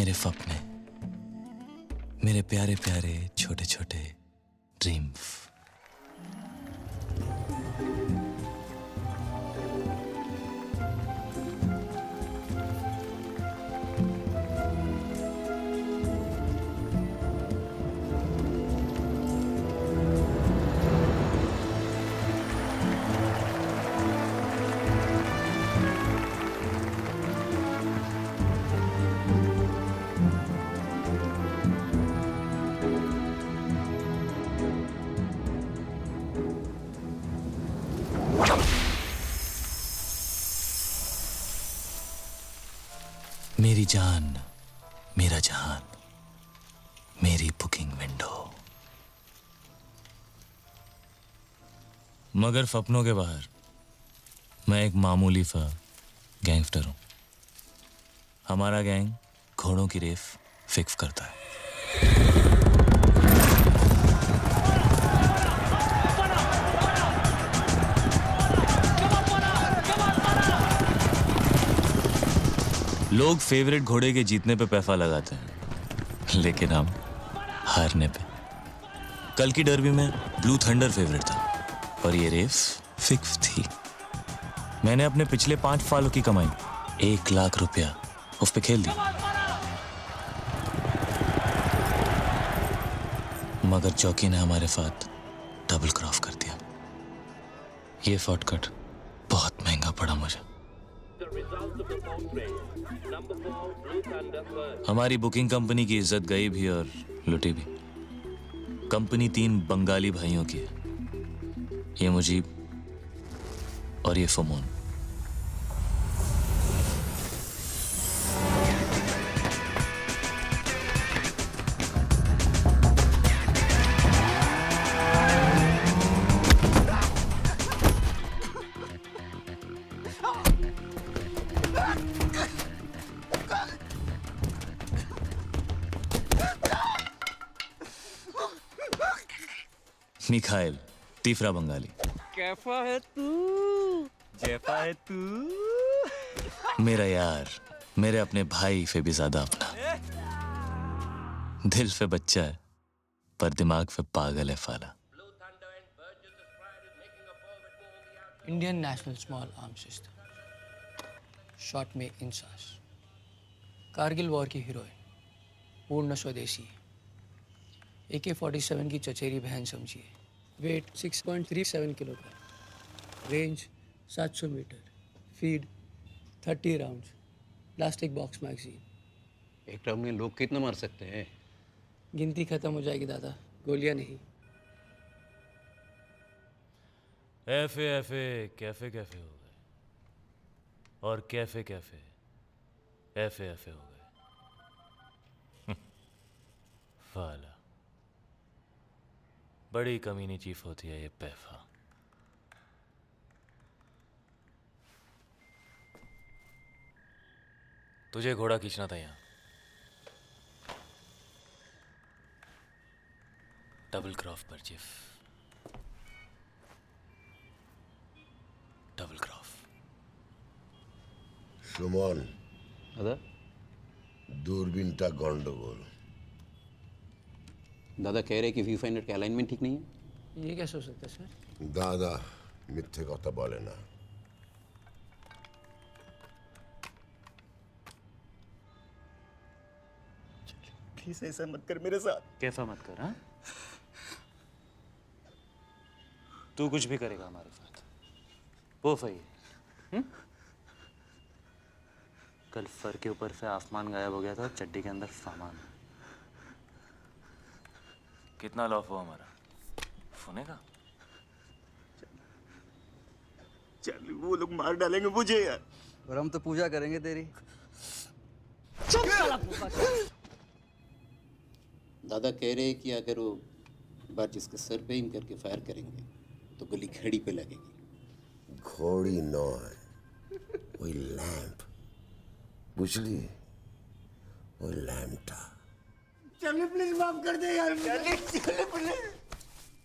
मेरे सपने, मेरे प्यारे प्यारे छोटे छोटे ड्रीम्स। मेरी जान, मेरा जहान, मेरी बुकिंग विंडो। मगर सपनों के बाहर मैं एक मामूली सा गैंगस्टर हूं। हमारा गैंग घोड़ों की रेस फिक्स करता है। लोग फेवरेट घोड़े के जीतने पे पैसा लगाते हैं, लेकिन हम हारने पे। कल की डर्बी में ब्लू थंडर फेवरेट था और ये रेस फिक्स थी। मैंने अपने पिछले 5 सालों की कमाई 1 लाख रुपया उस पे खेल दी। मगर चौकी ने हमारे साथ डबल क्रॉस कर दिया। ये शॉर्टकट बहुत महंगा पड़ा मुझे। हमारी बुकिंग कंपनी की इज्जत गई भी और लुटी भी। कंपनी 3 बंगाली भाइयों की है, ये मुजीब और ये फमोन। मिखाइल, तीसरा बंगाली। कैफा है तू, जैफा है तू। मेरा यार, मेरे अपने भाई से भी ज्यादा अपना। दिल से बच्चा है पर दिमाग से पागल है फाला। Indian National Small Arms System, short में इंसास। कारगिल वॉर की हीरोइन, पूर्ण स्वदेशी। AK-47 की चचेरी बहन समझिए। Weight 6.37 kilogram, range 700 metre, feed 30 rounds, plastic box magazine. एक राउंड में लोग कितना मार सकते हैं? गिनती खत्म हो जाएगी दादा, गोलियां नहीं। ऐफे ऐफे कैफे कैफे हो गए और कैफे कैफे ऐफे ऐफे हो गए। फाला, बड़ी कमीनी चीफ होती है ये पैफा। तुझे घोड़ा खींचना था यहाँ। डबल क्रॉस पर चीफ, डबल क्रॉस। সুমন, दादा দূরবীনটা গন্ডগোল। दादा कह रहे कि व्यू फाइंडर का अलाइनमेंट ठीक नहीं है। ये कैसे हो सकता है सर? দাদা মিথ্যে কথা বলে না। प्लीज ऐसा मत कर मेरे साथ। कैफा मत कर। हाँ, तू कुछ भी करेगा हमारे साथ वो सही है। कल सर के ऊपर से आसमान गायब हो गया था, चड्डी के अंदर सामान। कितना लॉस हुआ हमारा? सोने का? चल वो लोग मार डालेंगे मुझे यार। और हम तो पूजा करेंगे तेरी। दादा कह रहे कि अगर वो बार जिसके सर पे एम करके फायर करेंगे तो गोली घड़ी पे लगेगी। ঘড়ি নয়, ওই ল্যাম্প, বুঝলি? ওই ল্যাম্পটা। चलिए प्लीज माफ कर दे यार। चलिए प्लीज।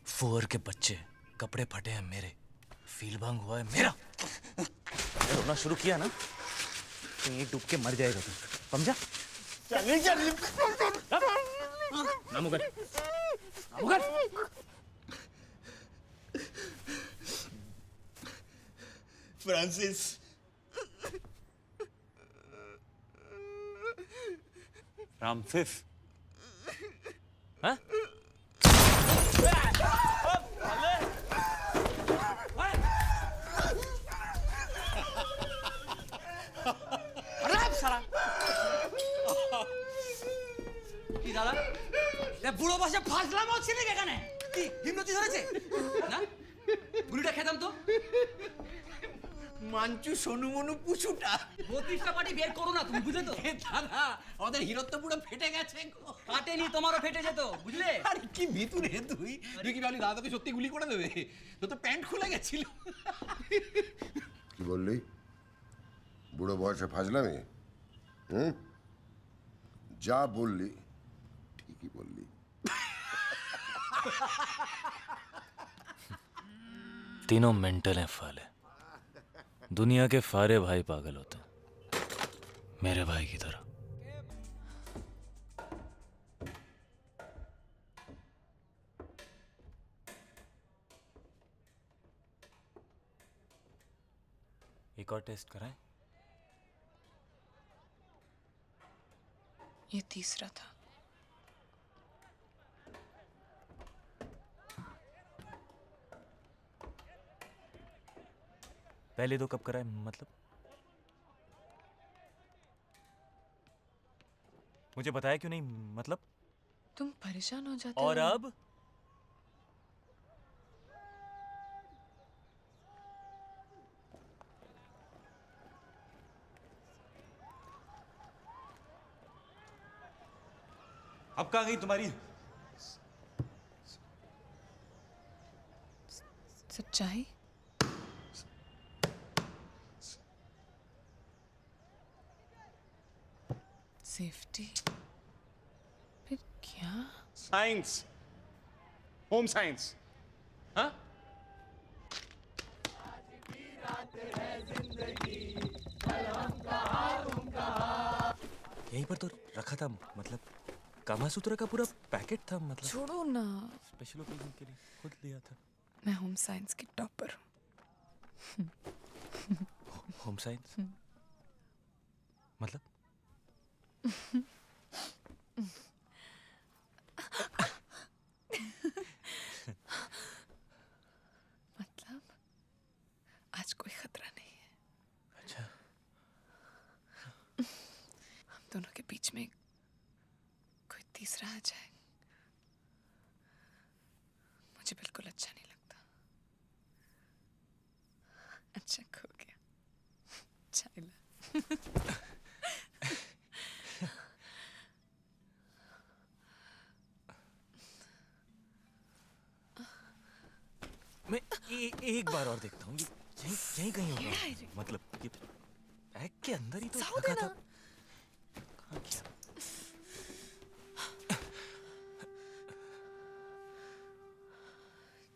फोर के बच्चे, कपड़े फटे हैं मेरे, फील भांग हुआ है मेरा। रोना शुरू किया ना तो एक डूब के मर जाएगा तू, समझा? फ्रांसिस रामफिफ हाँ? কি দাদা এ বুড়ো বসে ফাজলাম হচ্ছে নাকি এখানে কি হিমনতি ধরেছে না গুলিটা খেতাম তো মাঞ্চু সোনু মনু পুচুটা 32টা পার্টি বের করো না তুমি বুঝলে তো দাদা আমাদের হিরো তো পুরো ফেটে গেছে গো। কাটেনি তোমারও ফেটে যেত বুঝলে আরে কি ভিতু রে তুই কি ভাবলি দাদা তোকে সত্যি গুলি করে দেবে তো তো প্যান্ট খুলে গেছিল কি বললি বুড়ো বয়সে ফাজলামি হুম যা বললি ঠিকই বললি तीनों मेंटल हैं फाले दुनिया के सारे भाई पागल होते हैं मेरे भाई की तरह एक और टेस्ट कराएं ये तीसरा था। पहले तो कब कराए मतलब मुझे बताया क्यों नहीं मतलब तुम परेशान हो जाते और हो। अब अब कहाँ गई तुम्हारी सच्चाई सेफ्टी फिर क्या साइंस होम साइंस हाँ यहीं पर तो रखा था मतलब कामासूत्र का पूरा पैकेट था मतलब छोड़ो ना। स्पेशल ओकेजन के लिए खुद लिया था मैं होम साइंस की टॉपर हूँ। होम साइंस मतलब मतलब आज कोई खतरा नहीं है। अच्छा हम दोनों के बीच में कोई तीसरा आ जाए मुझे बिल्कुल अच्छा नहीं लगता। अच्छा खो गया चाइला मैं एक बार और देखता हूँ यहीं यहीं कहीं होगा मतलब ये बैग के अंदर ही तो जाओ रखा देना। था कहाँ किया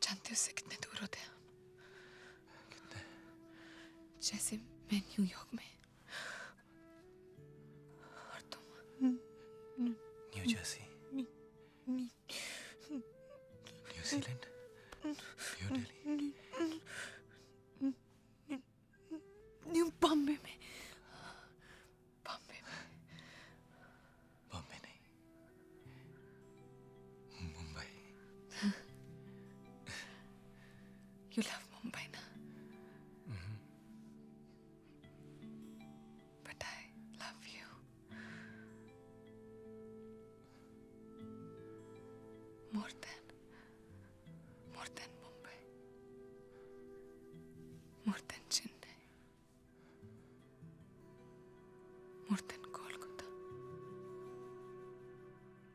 जानते हो उससे कितने दूर होते हैं हम? जैसे मैं न्यूयॉर्क में और तुम new Jersey New Zealand new Delhi new Bombay में बॉम्बे में बॉम्बे नहीं मुंबई यू लव मुंबई ना but I love you more than Mumbai more than Chennai more than Kolkata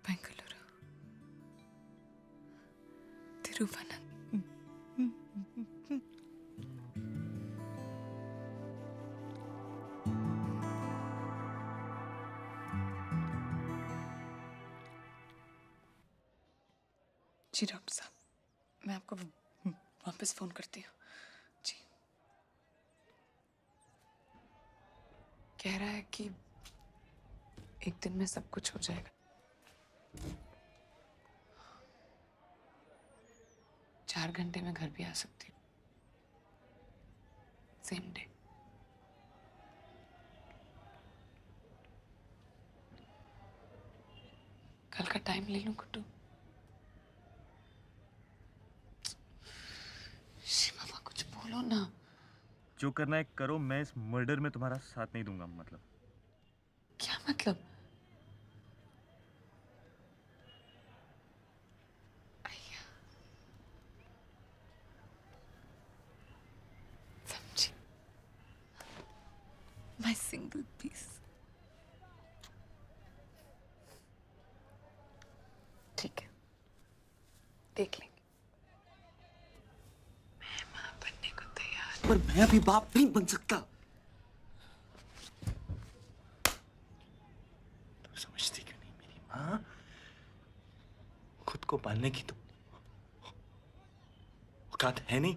Bengaluru Thiruvananthapuram जी डॉक्टर साहब मैं आपको वापस फोन करती हूँ जी कह रहा है कि एक दिन में सब कुछ हो जाएगा। 4 घंटे में घर भी आ सकती हूँ, सेम डे। कल का टाइम ले लूं गुड्डू? शिवा कुछ बोलो ना। जो करना है करो, मैं इस मर्डर में तुम्हारा साथ नहीं दूंगा। मतलब क्या मतलब? अय्या, समझी। My single piece. ठीक है, देख लेंगे। मैं मां बनने को तैयार। पर मैं अभी बाप नहीं बन सकता। तुम समझती क्यों नहीं? मेरी माँ खुद को पालने की तो औकात है नहीं।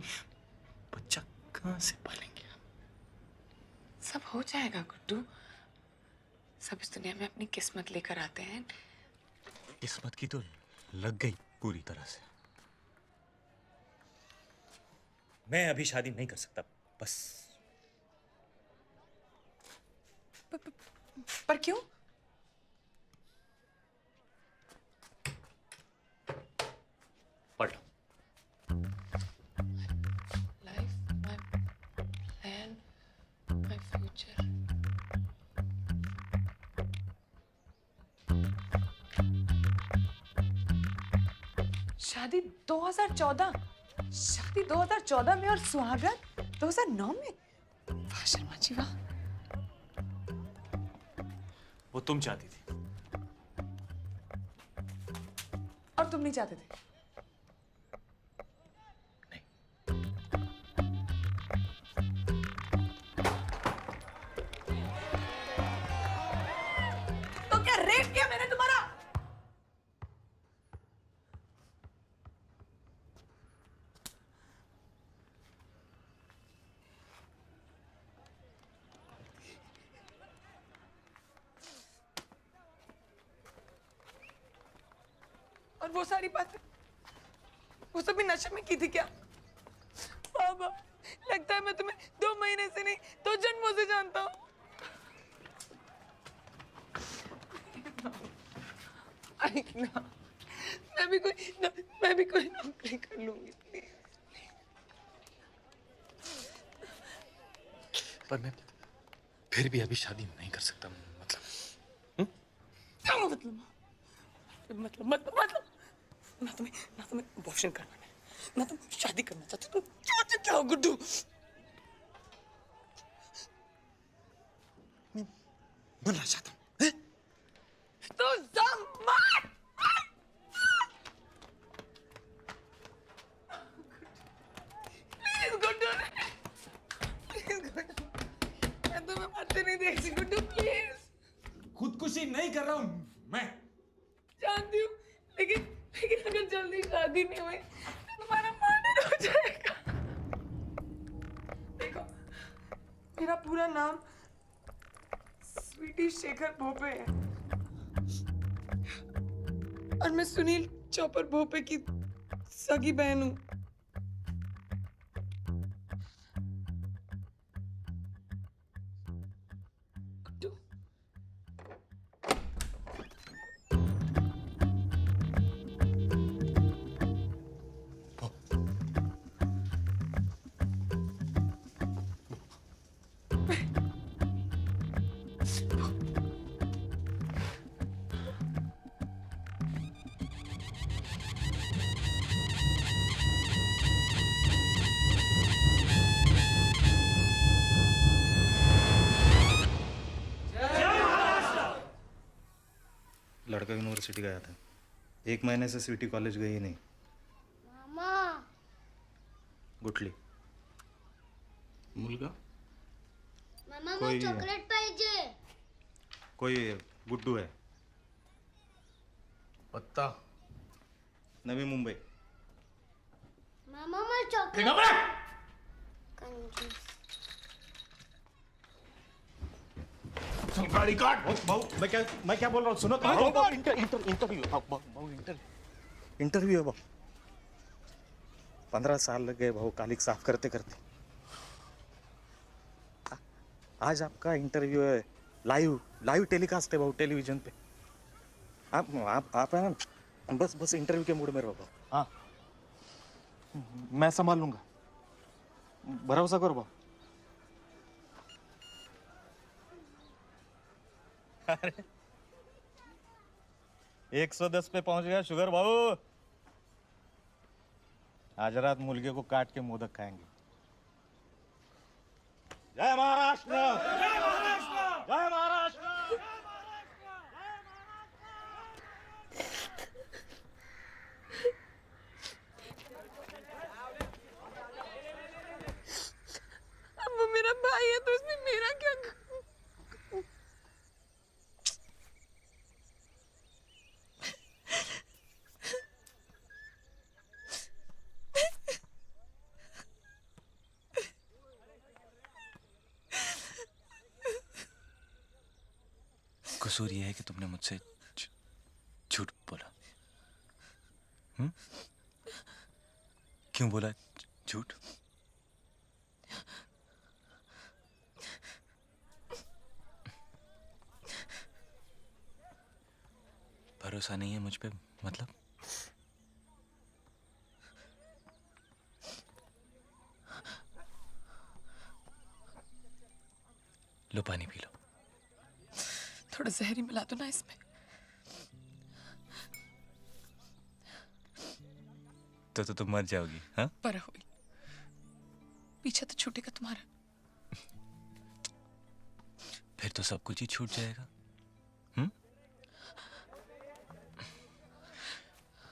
बच्चा कहाँ से पालेंगे? सब हो जाएगा गुड्डू। सब इस दुनिया में अपनी किस्मत लेकर आते हैं। किस्मत की तो लग गई पूरी तरह से। मैं अभी शादी नहीं कर सकता, बस। पर क्यों? पढ़ लो। Life, my plan, my future. शादी 2014, शादी 2014 में और सुहागन 2009 में। वाह शर्मा जी वाह। वो तुम चाहती थी। और तुम नहीं चाहते थे? तो क्या रेप किया मैंने तुम्हारा? और वो सारी बातें, वो सब भी नशे में की थी क्या? बाबा, लगता है मैं तुम्हें 2 महीने से नहीं 2 जन्मों से जानता हूँ। मैं भी कोई नौकरी कर लूंगी प्लीज। पर मैं फिर भी अभी शादी नहीं कर सकता। मतलब क्या मतलब ना तुम्हें अबॉर्शन करना है, ना तुम शादी करना चाहते हो। तुम चाहते हो गुड्डू? मरना चाहता हूँ। तो मार। प्लीज गुड्डू, प्लीज गुड्डू, मैं तुम्हें मरते नहीं देखती गुड्डू, प्लीज। खुदकुशी नहीं कर रहा हूँ मैं। जानती हूँ, लेकिन अगर जल्दी शादी नहीं हुई तो तुम्हारा मर्डर हो जाएगा। देखो, मेरा पूरा नाम स्वीटी शेखर भोपे है और मैं सुनील चौपर भोपे की सगी बहन हूँ। लड़का यूनिवर्सिटी गया था, 1 महीने से स्वीटी कॉलेज गई नहीं। मामा गुटली मुलगा मामा कोई- मला चॉकलेट पाहिजे. कोई गुड्डू है, पत्ता नवी मुंबई। मामा मला चॉकलेट. कंजूस. गाड़ी काट। मैं क्या बोल रहा हूँ सुनो तो। इंटरव्यू है भाऊ। 15 साल लग गए भाऊ कालिक साफ करते करते। आज आपका इंटरव्यू है, लाइव टेलीकास्ट है भाऊ टेलीविजन पे। आप है ना, बस इंटरव्यू के मूड में रहो भाऊ। हाँ मैं संभाल लूंगा, भरोसा करो भाऊ। अरे 110 पे पहुंच गया शुगर बाबू। आज रात मुर्गे को काट के मोदक खाएंगे। जय महाराष्ट्र, जय महाराष्ट्र, जय महाराष्ट्र। अब वो मेरा भाई है तो इसमें मेरा क्या? कसूर ये है कि तुमने मुझसे झूठ बोला। क्यों बोला झूठ? भरोसा नहीं है मुझ पे मतलब? लो पानी पी लो। थोड़ा जहर ही मिला दो ना इसमें। तो तुम मर जाओगी? हाँ पर हुई पीछा तो छूटेगा तुम्हारा। फिर तो सब कुछ ही छूट जाएगा।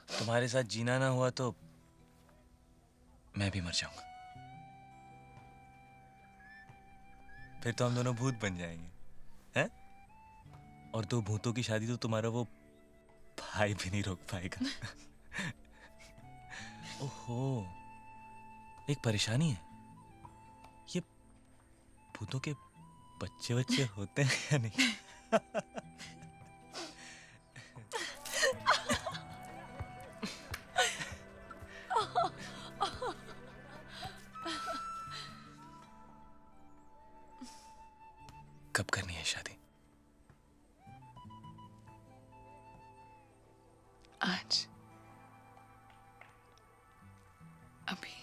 तुम्हारे साथ जीना ना हुआ तो मैं भी मर जाऊंगा। फिर तो हम दोनों भूत बन जाएंगे, हैं? और 2 भूतों की शादी तो तुम्हारा वो भाई भी नहीं रोक पाएगा। ओहो, एक परेशानी है। ये भूतों के बच्चे होते हैं या नहीं? कब करनी है शादी? आज, अभी।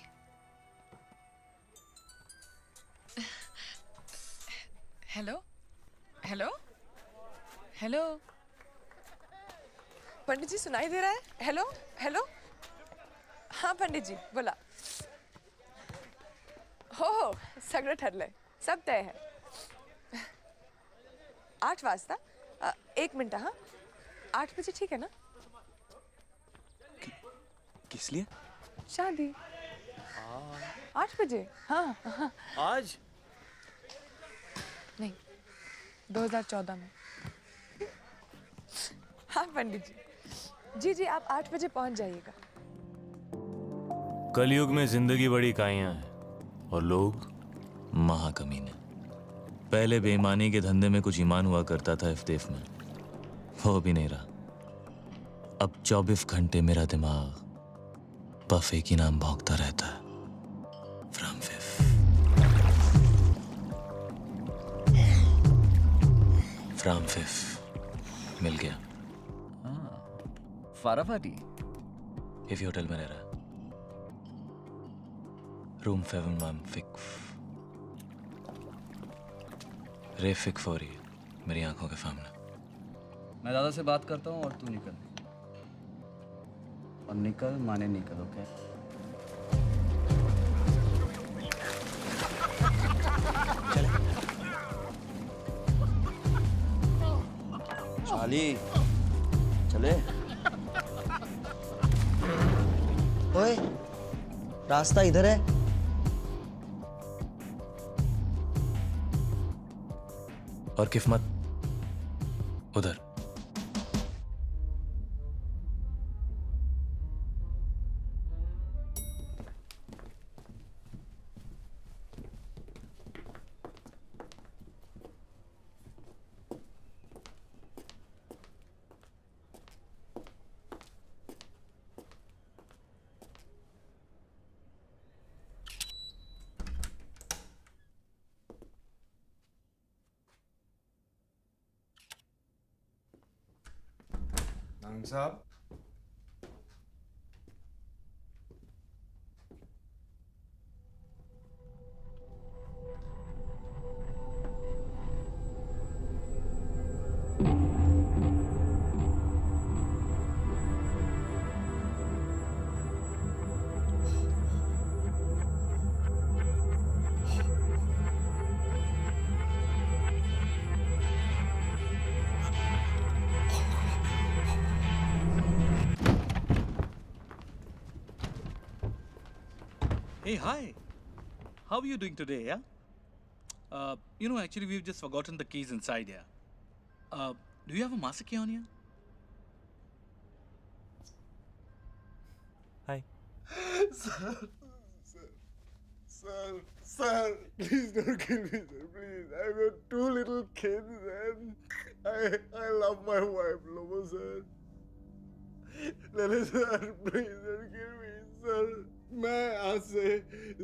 हेलो हेलो हेलो, पंडित जी सुनाई दे रहा है? हेलो हेलो, हाँ पंडित जी बोला। हो सगळं ठरलंय, सब तय है। 8 वाजता 1 मिनट, हाँ 8 बजे ठीक है ना? किस लिए? शादी 8 बजे। हाँ आज नहीं, 2014 में। हाँ पंडित जी, जी आप 8 बजे पहुंच जाइएगा। कलयुग में जिंदगी बड़ी काइयां है और लोग महाकमीने। पहले बेईमानी के धंधे में कुछ ईमान हुआ करता था इफ्तेफ में, वो भी नहीं रहा। अब 24 घंटे मेरा दिमाग बफे की नाम भौंकता रहता है। फ्रॉम फिफ मिल गया। फाराफाटी इफ होटल में रह रहा है, रूम 716। रेफिक फौरी मेरी आंखों के सामने। मैं दादा से बात करता हूँ और तू निकल। और निकल माने निकल, ओके? चाली चले। ओए, रास्ता इधर है। और किस्मत उधर। खान साहब, Hey, hi. How are you doing today, yeah? Actually, we've just forgotten the keys inside here. Do you have a master key on you? Hi. Sir, please don't kill me, sir, please. I've got 2 little kids and I love my wife, Lobo, sir. Lele, sir, please don't kill me, sir. मैं आज से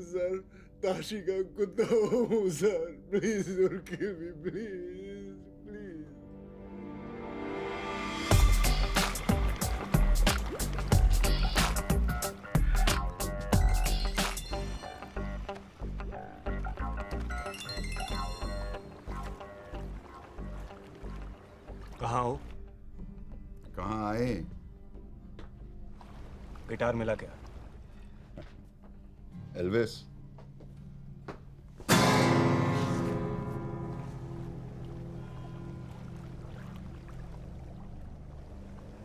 sir Tashi का कुत्ता हूँ sir. Please don't kill me, please, please. कहाँ हो? कहाँ आए? गिटार मिला क्या? एल्विस.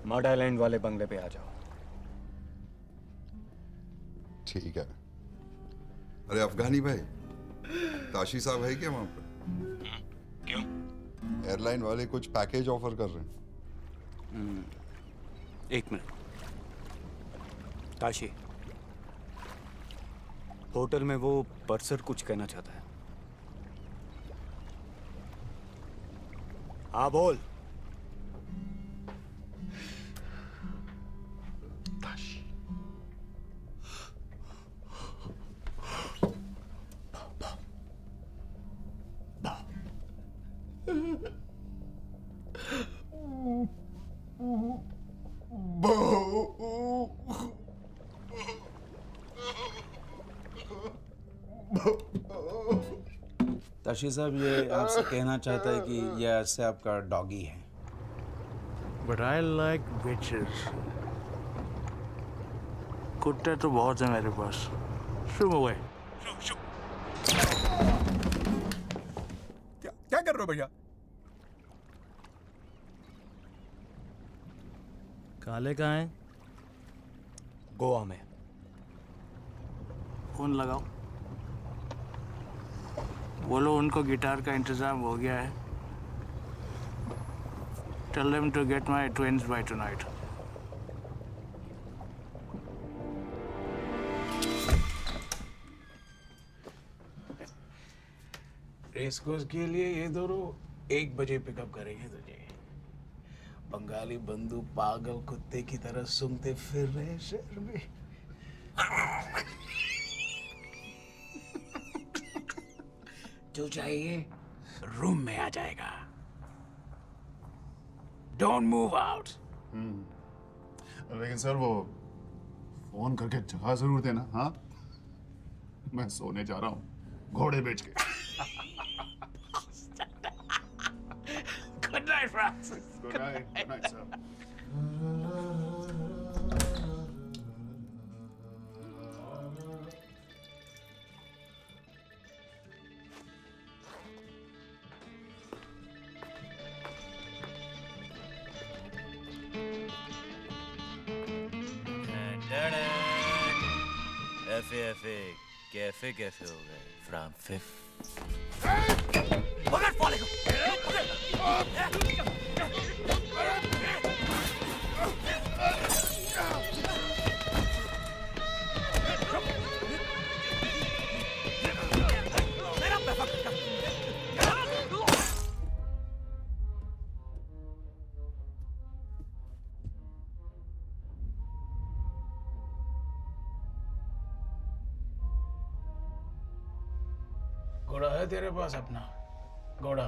मड आइलैंड वाले बंगले पे आ जाओ. ठीक है. अरे अफगानी भाई, ताशी साहब है क्या वहां पर? क्यों? एयरलाइन वाले कुछ पैकेज ऑफर कर रहे हैं. एक मिनट. ताशी, होटल में वो पर्सर कुछ कहना चाहता है. हाँ बोल. ताशी साहब ये आपसे कहना चाहता है कि ये आज से आपका डॉगी है. But I like bitches. कुत्ते तो बहुत है मेरे पास. Shoo away. Shoo. क्या कर रहे हो भैया? काले कहाँ हैं? गोवा में. फोन लगाओ. बोलो उनको गिटार का इंतजाम हो गया है. Tell them to get my twins by tonight. Race course के लिए ये दोनों 1 बजे पिकअप करेंगे तुझे. बंगाली बंदू पागल कुत्ते की तरह सूंघते फिर रहे शहर में. जो चाहिए रूम में आ जाएगा. Don't move out. लेकिन सर वो फोन करके जगह जरूर देना. हाँ, मैं सोने जा रहा हूँ घोड़े बेच के. Good night Francis. Good night, sir. FA cafe cafe हो गए फ्रॉम 5th. पकड़ फॉले को. घोड़ा है तेरे पास अपना? घोड़ा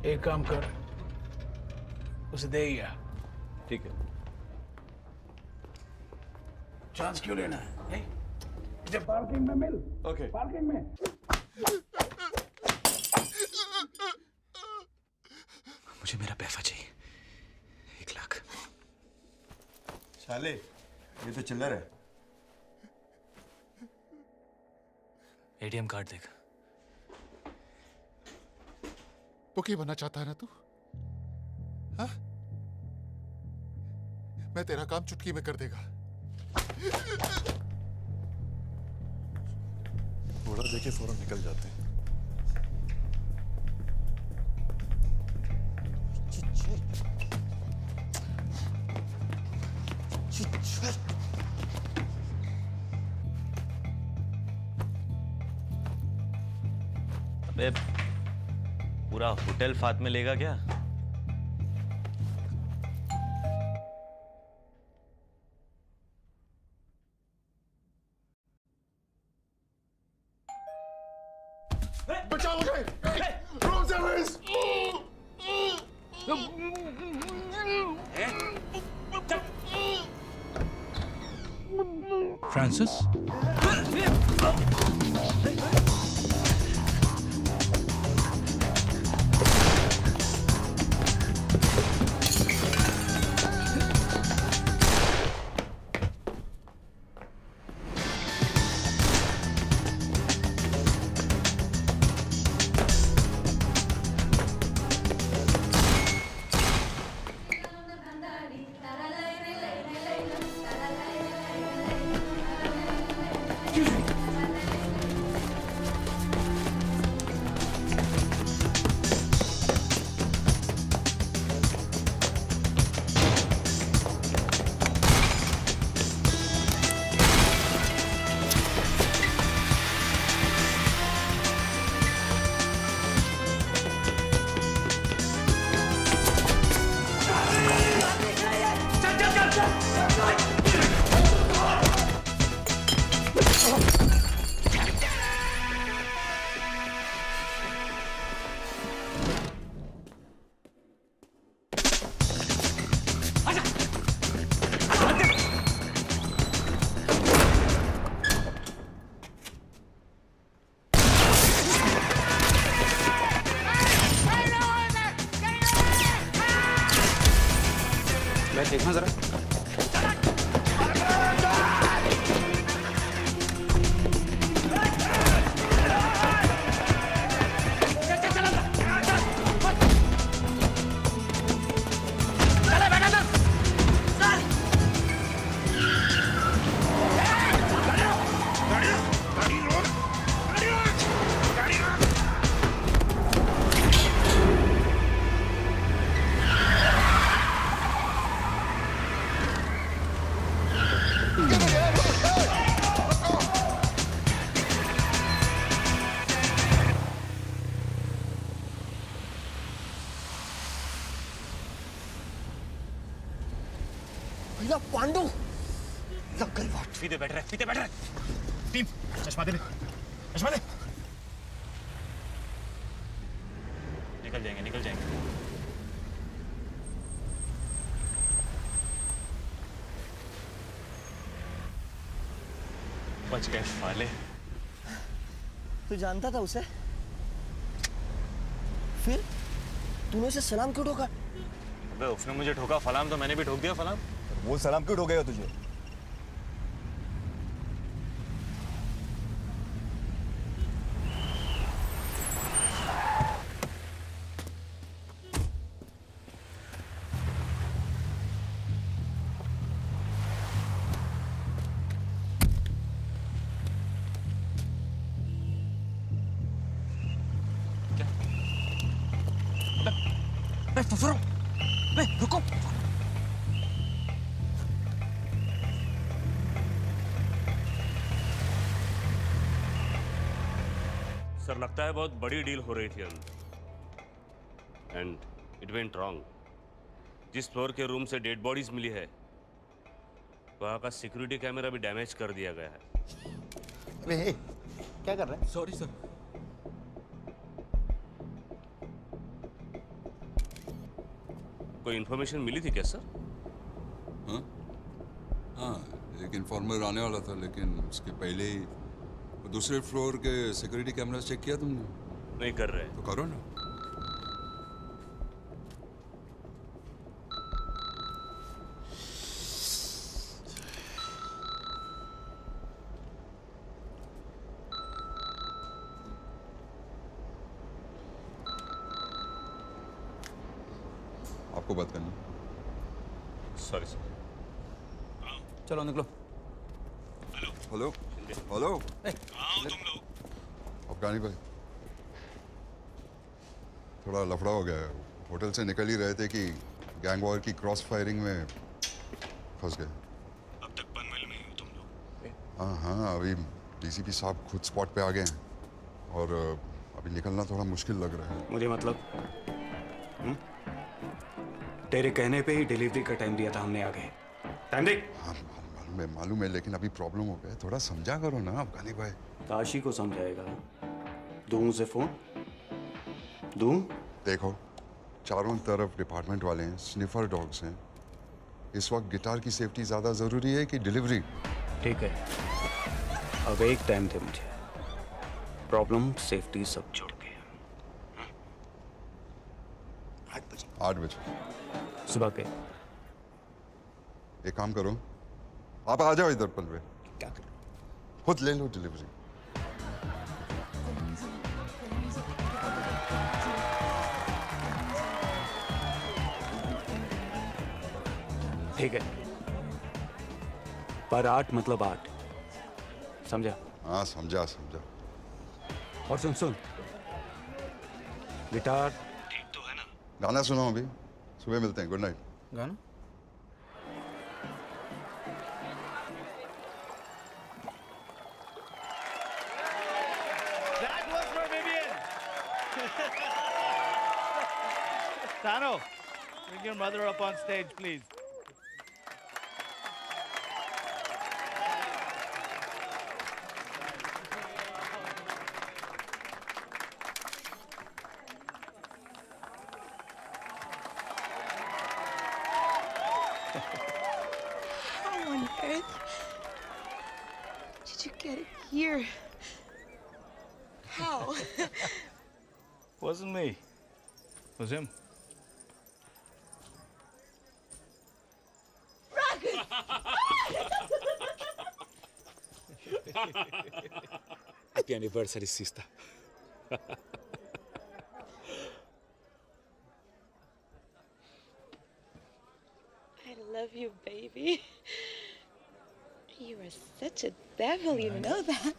एक काम कर, उसे दे ही आ। ठीक है। चांस क्यों लेना है? मुझे पार्किंग में मिल। ओके। पार्किंग में। मुझे मेरा पैसा चाहिए, 1 लाख। साले ये तो चिल्लर है। एटीएम कार्ड देख। बुकी बनना चाहता है ना तू? हाँ? मैं तेरा काम चुटकी में कर देगा। घोड़ा देखे फौरन निकल जाते हैं। अबे पूरा होटल फात में लेगा क्या? बचाओ मुझे! Room service! फ्रांसिस? मैं देखना जरा। भैया पांडू लग गई बात। सीधे बैठ रहे। टीम चश्मा दे। निकल जाएंगे। बच गए साले। तू जानता था उसे? फिर तूने उसे सलाम क्यों ठोका? अबे उसने मुझे ठोका फलाम तो मैंने भी ठोक दिया फलाम। वो सलाम क्यों ठोकेगा तुझे? रुको। सर लगता है बहुत बड़ी डील हो रही थी अंदर एंड इट वेंट रॉन्ग। जिस फ्लोर के रूम से डेड बॉडीज मिली है वहाँ का सिक्योरिटी कैमरा भी डैमेज कर दिया गया है। क्या कर रहे हैं? Sorry sir. कोई इन्फॉर्मेशन मिली थी क्या सर? हाँ हाँ, एक इन्फॉर्मर आने वाला था, लेकिन उसके पहले ही दूसरे फ्लोर के सिक्योरिटी कैमरास चेक किया तुमने? नहीं कर रहे। तो करो ना। आपको बात करनी। Sorry sir. चलो निकलो। Hello hello. अफगानी भाई, थोड़ा लफड़ा हो गया है। होटल से निकल ही रहे थे कि गैंग वॉर की क्रॉस फायरिंग में फंस गए। अब तक पनवेल में ही हो तुम लोग? हाँ हाँ, अभी डीसीपी साहब खुद स्पॉट पे आ गए हैं और अभी निकलना थोड़ा मुश्किल लग रहा है। मुझे मतलब तेरे कहने पे ही डिलीवरी का टाइम दिया था हमने आगे। टाइम देख। हाँ मालूम है, लेकिन अभी प्रॉब्लम हो गया। थोड़ा समझा करो ना अफगानी भाई। काशी को समझाएगा। दूं उसे फोन? दूं? देखो, चारों तरफ डिपार्टमेंट वाले हैं, स्निफर डॉग्स हैं। इस वक्त गिटार की सेफ्टी ज्यादा जरूरी है कि डिलीवरी? ठीक है, अब एक टाइम दे मुझे। प्रॉब्लम सेफ्टी सब छोड़ के। 8 बजे सुबह के। एक काम करो, आप आ जाओ इधर पनवे। क्या करें? खुद ले लो डिलीवरी। ठीक है, पर 8 मतलब 8, समझा? हाँ समझा समझा। और सुन, गिटार ठीक तो है ना? गाना सुनो, अभी सुबह मिलते हैं। Good night. गाना? That was for Vivian. Tano, bring your mother up on stage, please. How on earth did you get it here? How? Wasn't me. It was him. Happy anniversary, sister. I love you, baby. You are such a devil, you know that.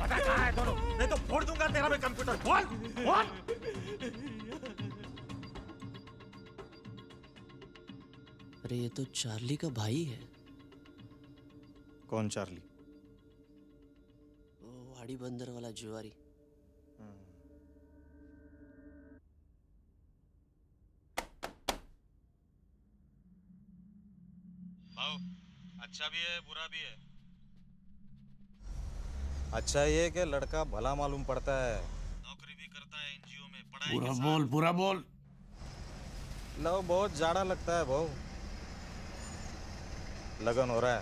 पता कहाँ है दोनों? नहीं तो फोड़ दूंगा तेरा मैं कंप्यूटर। बोल बोल। अरे ये तो चार्ली का भाई है। कौन चार्ली? वो वाड़ी बंदर वाला जुआरी। भाव, अच्छा भी है बुरा भी है। अच्छा ये कि लड़का भला मालूम पड़ता है, नौकरी भी करता है एनजीओ में, पढ़ाई के साथ। पूरा बोल। लो बहुत जाड़ा लगता है भाव। लगन हो रहा है।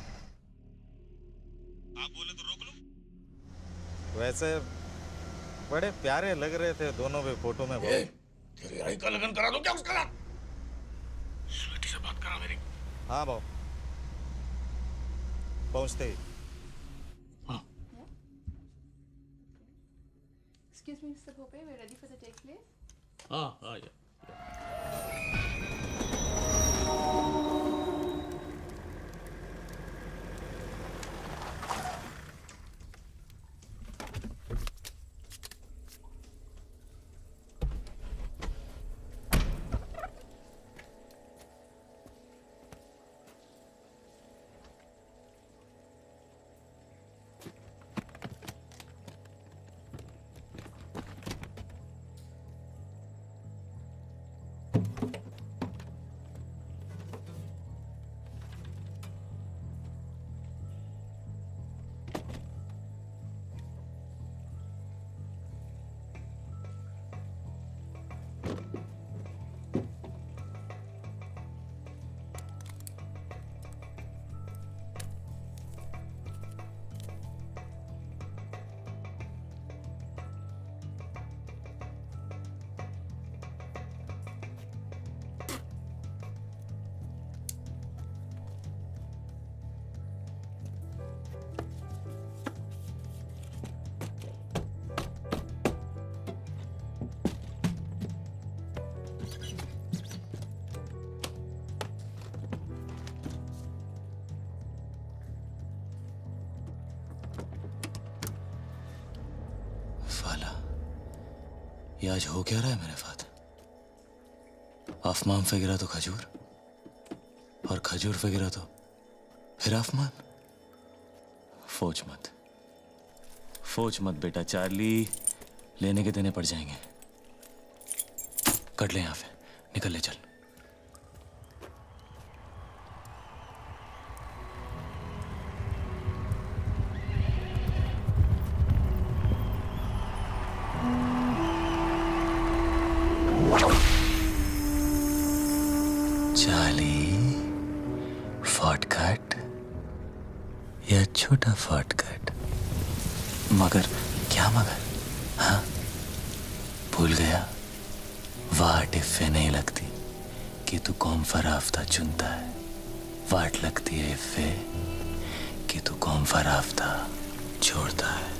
आप बोले तो रोक लो। वैसे बड़े प्यारे लग रहे थे दोनों भी फोटो में। तेरी आई का लगन करा दो क्या उसका? बेटी से बात करा मेरी। हाँ भाव, पहुंचते ही। Excuse me, Mr. Bhope, we're ready for the take, please. yeah. ये आज हो क्या रहा है मेरे साथ? आसमान पे गिरा तो खजूर, और खजूर पे गिरा तो फिर आसमान। फोच मत बेटा, चार्ली लेने के देने पड़ जाएंगे। कट ले यहाँ से, निकल ले चल। चार्ली, शॉर्टकट या छोटा शॉर्टकट? मगर क्या मगर? हाँ, भूल गया? वाट इफ़े नहीं लगती कि तू कौन सा रास्ता चुनता है। वाट लगती है इफ़े कि तू कौन सा रास्ता छोड़ता है।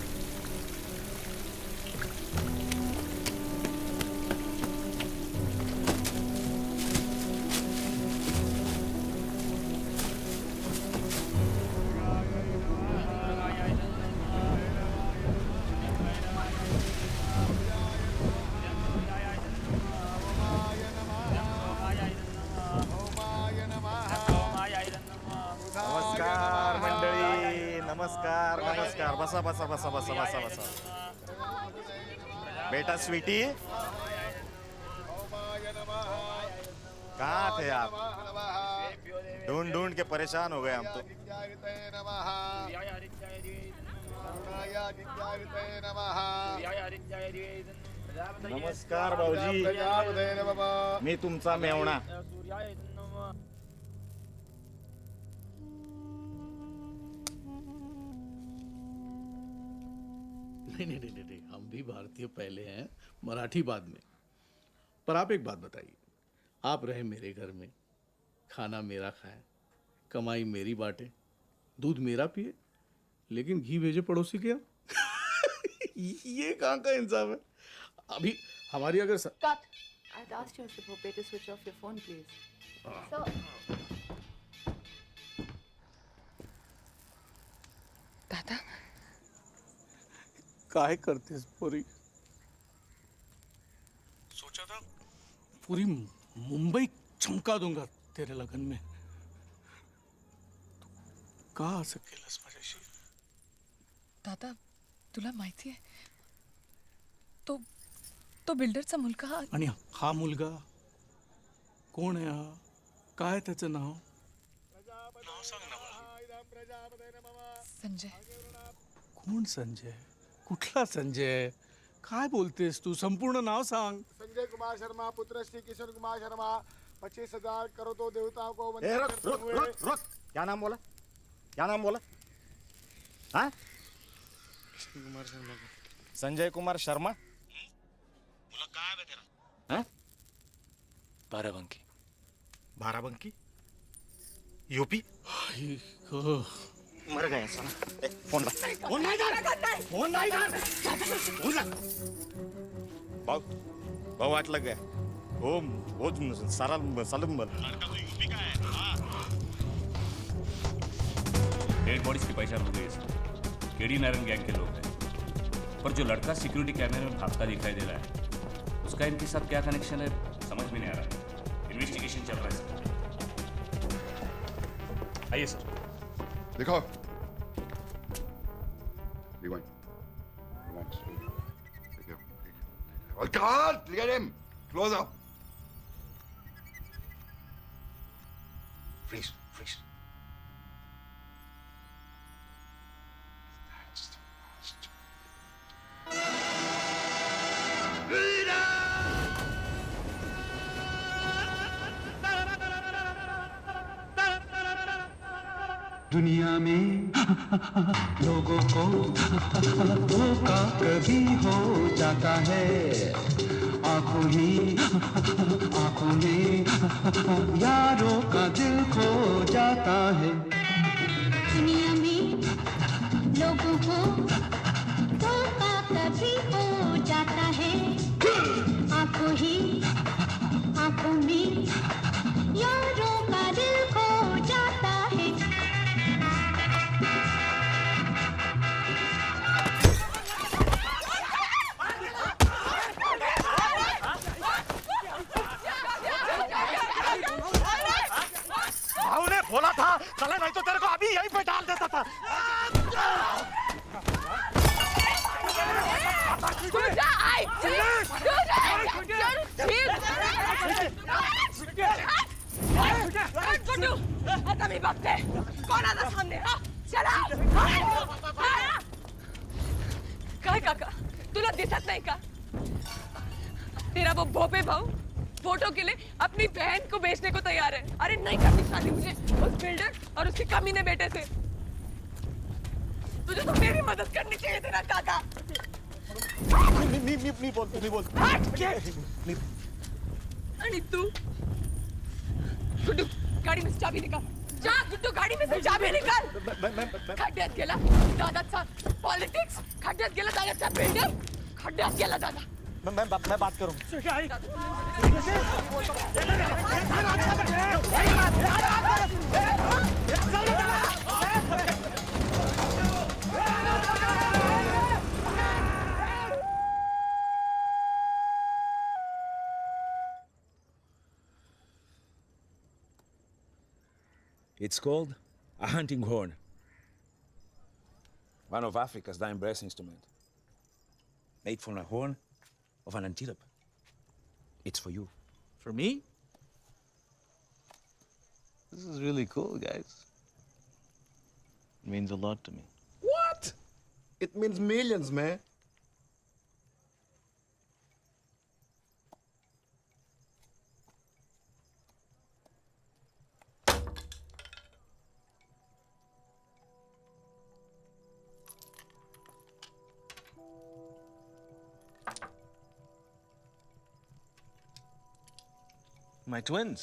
नमस्कार मंडळी, नमस्कार नमस्कार. बसा बसा बसा बसा बसा बसा. बेटा स्वीटी, कहाँ थे आप? ढूंढ ढूंढ के परेशान हो गए हम तो. नमस्कार भाऊजी, मी तुमचा मेवणा. नहीं, हम भी भारतीय पहले हैं, मराठी बाद में. पर आप एक बात बताइए, आप रहे मेरे घर में, खाना मेरा खाएं, कमाई मेरी बांटे, दूध मेरा पिए, लेकिन घी भेजे पड़ोसी के यहाँ. ये कहाँ का इंसाफ है? अभी हमारी अगर Cut. I'd asked you, Mr. Pope, to switch off your phone, please. दादा, काय करतेस पोरी? सोचा था पूरी मुंबई चमका दूंगा तेरे लगन में. तू का असं केलंस माझ्याशी? दादा, तुला माहिती आहे तो बिल्डरचा मुलगा. आणि हा मुलगा कोण आहे? हा काय त्याचं नाव? नाव सांग ना मला. संजय. कोण संजय? कुठला संजय? काय बोलतेस तू? संपूर्ण नाव सांग. संजय कुमार शर्मा, पुत्र श्री किशोर कुमार शर्मा. 25,000 करो तो देवताओं को. रुक. क्या नाम बोला? क्या नाम बोला? हाँ? कुमार शर्मा. संजय कुमार शर्मा. मुला काय आहे तेरा? हाँ? बाराबंकी. बाराबंकी? यूपी? मर गए साला. फोन ला. फोन नहीं कर. फोन नहीं कर. फोन ला. भाऊ वाटलं काय? हो सारा सालम. लड़का तो यूपी का है. डेड बॉडीज की पहचान हो गई है सर. केडी नारायण गैंग के लोग हैं. पर जो लड़का सिक्योरिटी कैमरे में भागता दिखाई दे रहा है, उसका इनके साथ क्या कनेक्शन है समझ में नहीं आ रहा है. इन्वेस्टिगेशन चल रहा है सर. आइए सर. देखो. Rewind. Oh God! Look at him. Close up. Freeze. दुनिया में लोगों को धोखा कभी हो जाता है. आंखों में यारों का दिल खो जाता है. दुनिया में लोगों को धोखा कभी हो जाता है. आंखों में यारों का दिल खो जाता है. गुड्डू आता मी बघते कोण आता सामने हा चला काय काका तुला दिसत नहीं का तेरा वो भोपे भाऊ फोटो के लिए अपनी बहन को बेचने को तैयार है अरे नहीं करनी शादी मुझे उस बिल्डर और उसके कमीने बेटे से तुझे तो मेरी मदद करनी चाहिए तेरा काका नहीं बोलते आणि तू गुड्डू गाड़ी में से चाबी निकाल जा गुड्डू गाड़ी में से चाबी निकाल खड्ड्यात गेला दादाचा पॉलिटिक्स खड्ड्यात गेला दादाचा बिल्डर खड्ड्यात गेला दादा मैं बात करूं It's called a hunting horn. One of Africa's dying brass instruments. Made from a horn of an antelope. It's for you. For me? This is really cool, guys. It means a lot to me. What? It means millions, man. My twins.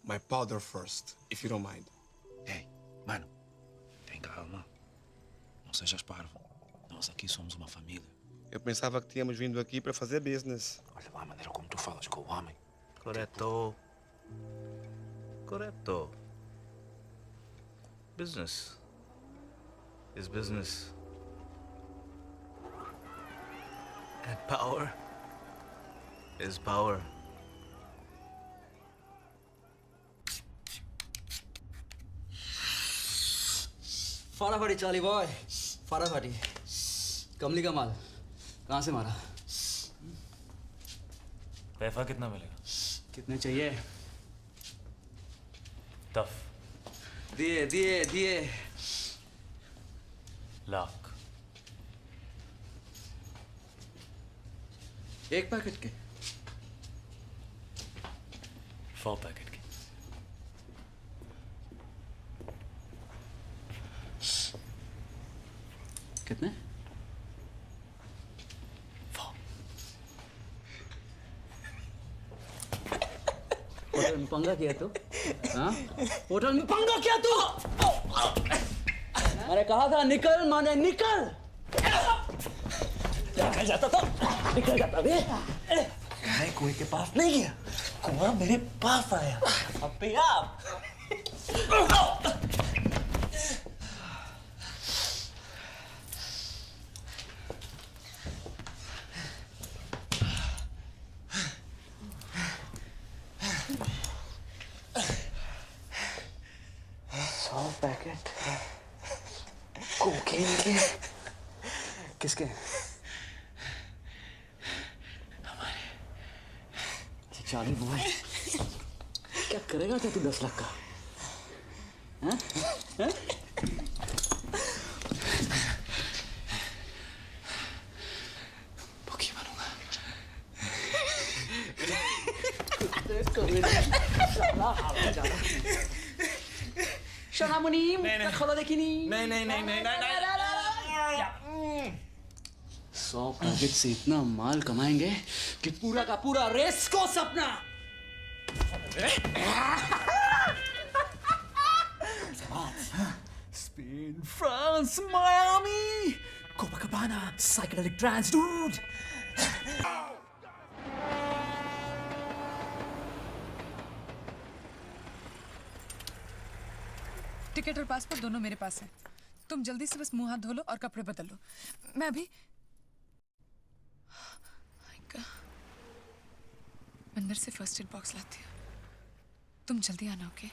My powder first, if you don't mind. Hey, mano, tem calma. Não sejas parvo. Nós aqui somos uma família. Eu pensava que tínhamos vindo aqui para fazer business. Olha lá a maneira como tu falas com o homem. Correto. Correto. Business is business. And power is power. फटाफटी चाली boy फटाफटी कमली का माल कहाँ से मारा पैसा कितना मिलेगा कितने चाहिए टफ दिए दिए दिए लाख एक पैकेट के 4 पैकेट के कितने होटल में पंगा किया तू हाँ होटल में पंगा किया तू अरे कहा था निकल माने निकल निकल जाता था निकल जाता बे मैं कुएं के पास नहीं गया कुआं मेरे पास आया अबे आप पैकेट कोकेन के किसके हमारे चाली बॉय क्या करेगा क्या तू 10 लाख का हैं हैं भूखी बनूंगा शनामुनी खोला देखी नहीं 100 पैकेट से इतना माल कमाएंगे कि पूरा का पूरा रेस को सपना Spain, France, Miami, Copacabana, psychedelic trance, dude. Ticket और पासपोर्ट दोनों मेरे पास है तुम जल्दी से बस मुंह हाथ धो लो और कपड़े बदल लो मैं अभी अंदर से फर्स्ट एड बॉक्स लाती हूँ तुम जल्दी आना ओके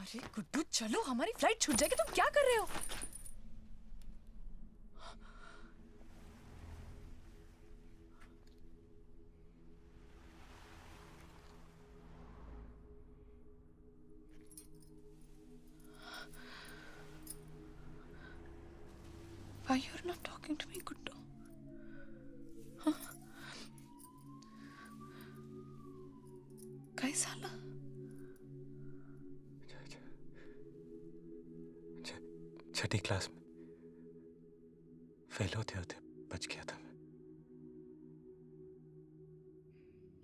अरे गुड्डू चलो हमारी फ्लाइट छूट जाएगी तुम क्या कर रहे हो Why you're not talking to me, Guddu? Huh? काय झालं? छठी क्लास में फेल होते होते बच गया था मैं।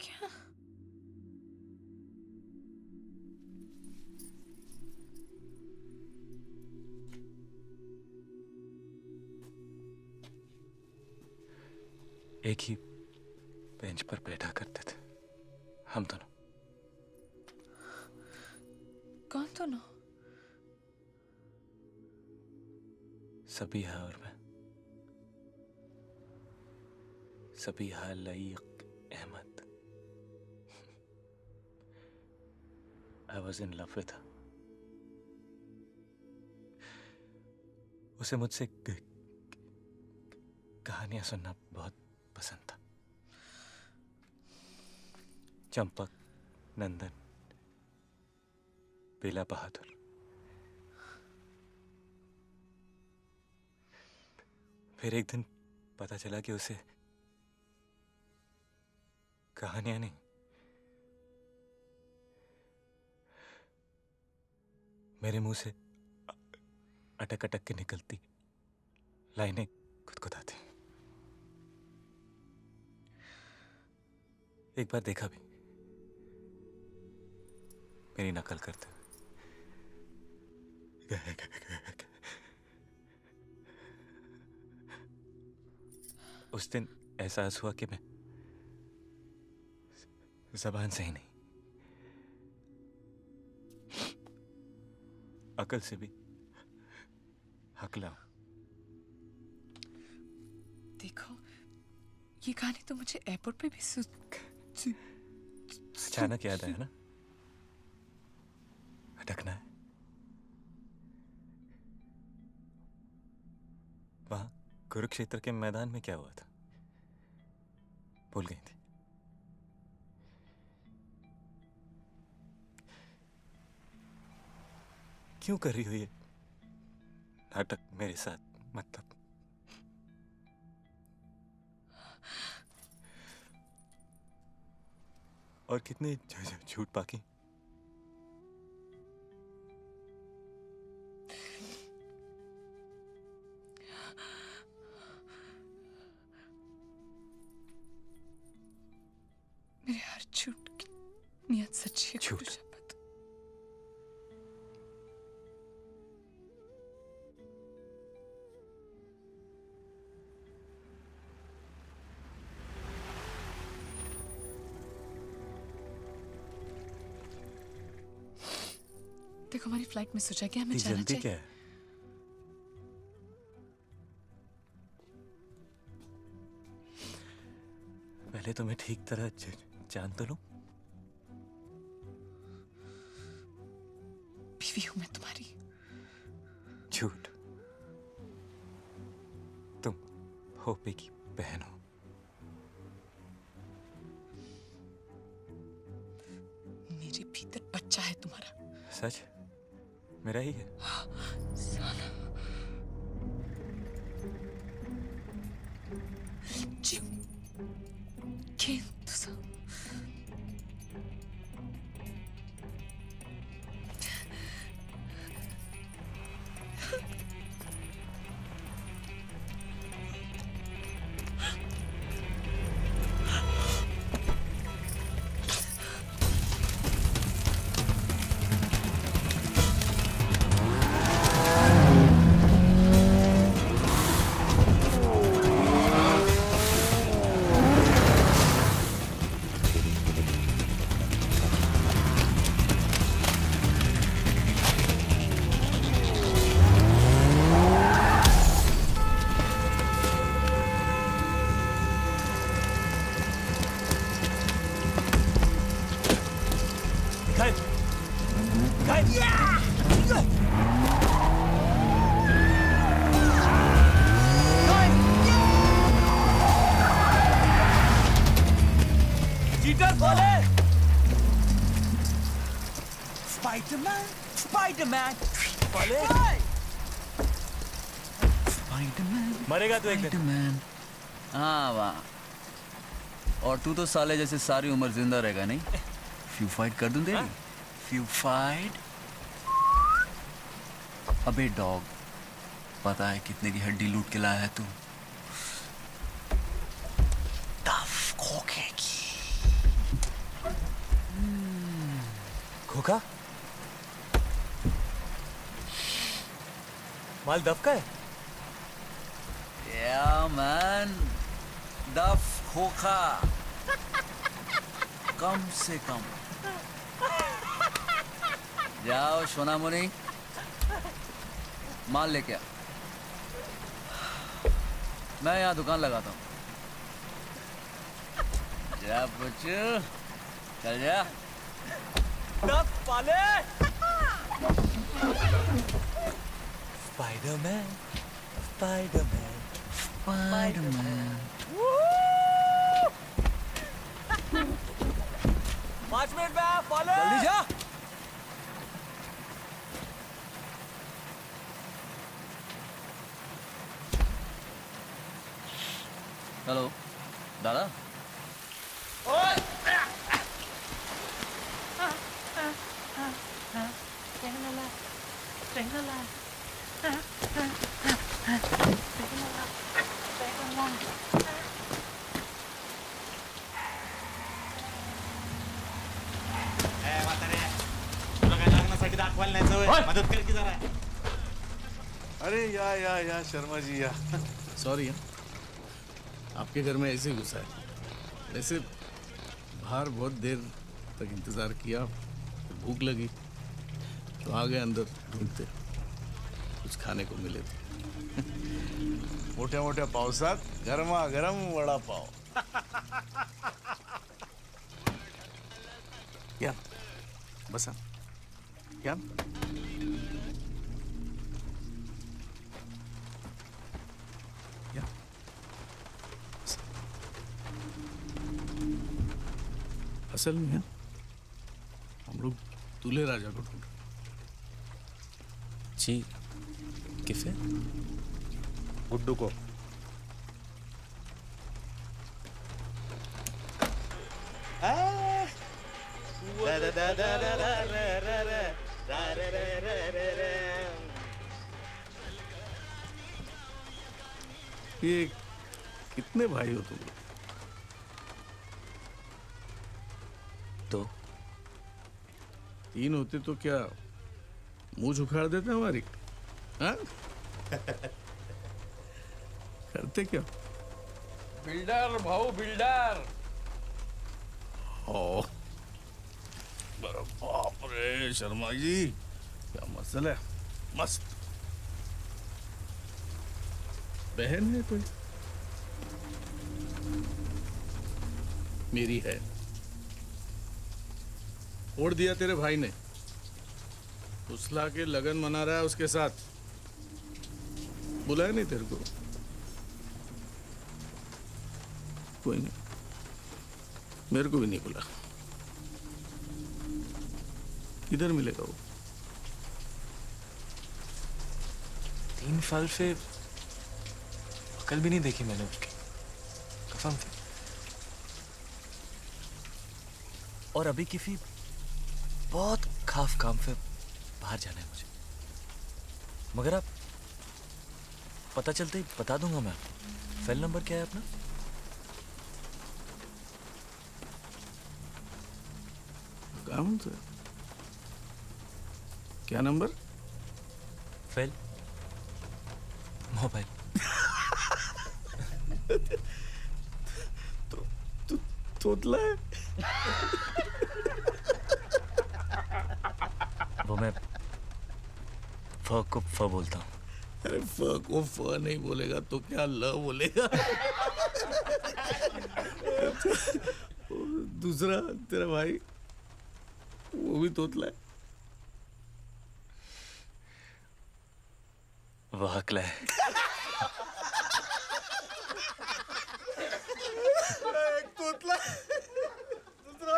क्या? एक ही बेंच पर बैठा करते थे हम दोनों। कौन दोनों? सबिहा और मैं। Sabiha Laeeq Ahmad. I was in love with her. उसे मुझसे कहानियां सुनना बहुत पसंद था। चंपक, नंदन, बेला बहादुर। फिर एक दिन पता चला कि उसे कहानियां नहीं, मेरे मुंह से अटक अटक के निकलती लाइनें गुदगुदाती। एक बार देखा भी, मेरी नकल करते हुए। उस दिन एहसास हुआ कि मैं ज़बान से ही नहीं, अकल से भी हकला हूं। देखो, ये कहानी तो मुझे एयरपोर्ट पे भी अचानक याद आया ना, अटकना है। वहां कुरुक्षेत्र के मैदान में क्या हुआ था, भूल गई थी। क्यों कर रही हो ये नाटक मेरे साथ? मतलब और कितने झूठ बाकी? मेरे हर झूठ की नियत सच्ची है। झूठ? देखो, हमारी फ्लाइट मिस हो जाएगी, हमें जाना जल्दी चाहिए। क्या है? पहले तुम्हें ठीक तरह जान तो लूं। बीवी हूं मैं तुम्हारी। झूठ। तुम होपे की बहन हो। मेरे भीतर बच्चा है तुम्हारा। सच? मेरा ही है। साला। जीव केन तुझा। चीटर बोले स्पाइडरमैन स्पाइडरमैन बोले मरेगा तो एक दिन। हाँ वाह। और तू तो साले जैसे सारी उम्र जिंदा रहेगा नहीं? फ्यू फाइट कर दूं तेरी? Few fight? अबे डॉग, पता है कितने की हड्डी लूट के लाया है तू? टफ खोखे की। खोखा? माल दफ का है? Yeah, man. डफ खोखा कम से कम। जाओ सोनामुनी, माल लेके आ। मैं यहाँ दुकान लगाता हूँ। जा बच्चू, चल जा। दफ पाले। Spiderman, Spiderman, Spiderman. 5 मिनट में आप पाले। जल्दी जा। हेलो दादा। मदद कर की जरा। अरे या शर्मा जी या सॉरी। आपके घर में ऐसे घुसा है। वैसे बाहर बहुत देर तक इंतजार किया, भूख लगी तो आ गए अंदर ढूंढते, कुछ खाने को मिले थे। मोठ्या मोठ्या पावसात गरमा गरम वडा पाव। या बसा या। असल में हम लोग दूल्हे राजा को ढूंढ। जी किसे? गुड्डू को। ये कितने भाई हो तुम लोग? तो 3 होते तो क्या मुंह उखाड़ देते हमारी? हाँ? करते क्या? बिल्डर भाऊ बिल्डर। ओ बाप रे शर्मा जी, क्या मसल है। मस्त। बहन है कोई? मेरी है। छोड़ दिया तेरे भाई ने, फुसला के लगन मना रहा है उसके साथ। बुलाया नहीं तेरे को? कोई नहीं, मेरे को भी नहीं बुला। किधर मिलेगा वो? 3 साल से अकल भी नहीं देखी मैंने उसकी, कसम से। और अभी किसी बहुत खास काम से बाहर जाना है मुझे, मगर आप पता चलते ही बता दूंगा मैं। सेल नंबर क्या है अपना? काम से क्या नंबर? Fail mobile. तो तोतला है। वो मैं फ को फ बोलता हूँ। अरे फ को फ नहीं बोलेगा तो क्या ल बोलेगा? दूसरा तेरा भाई वो भी तोतला है। वह अकला है। एक तोतला दूसरा।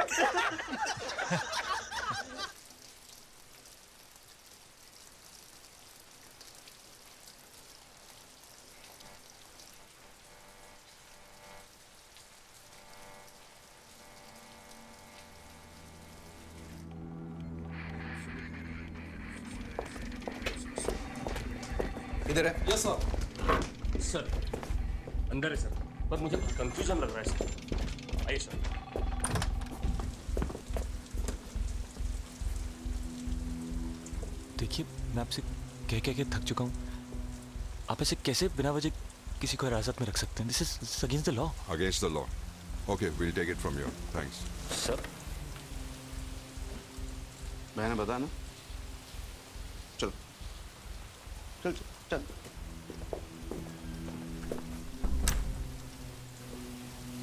इधर है। Yes sir. सर अंदर है सर, पर मुझे कंफ्यूजन लग रहा है सर। आइए सर। देखिए, मैं आपसे कह के थक चुका हूँ। आप ऐसे कैसे बिना वजह किसी को हिरासत में रख सकते हैं? This is against the law. Against the law. Okay, will take it from you. Thanks sir. मैंने बताया ना, चलो चल चल चल।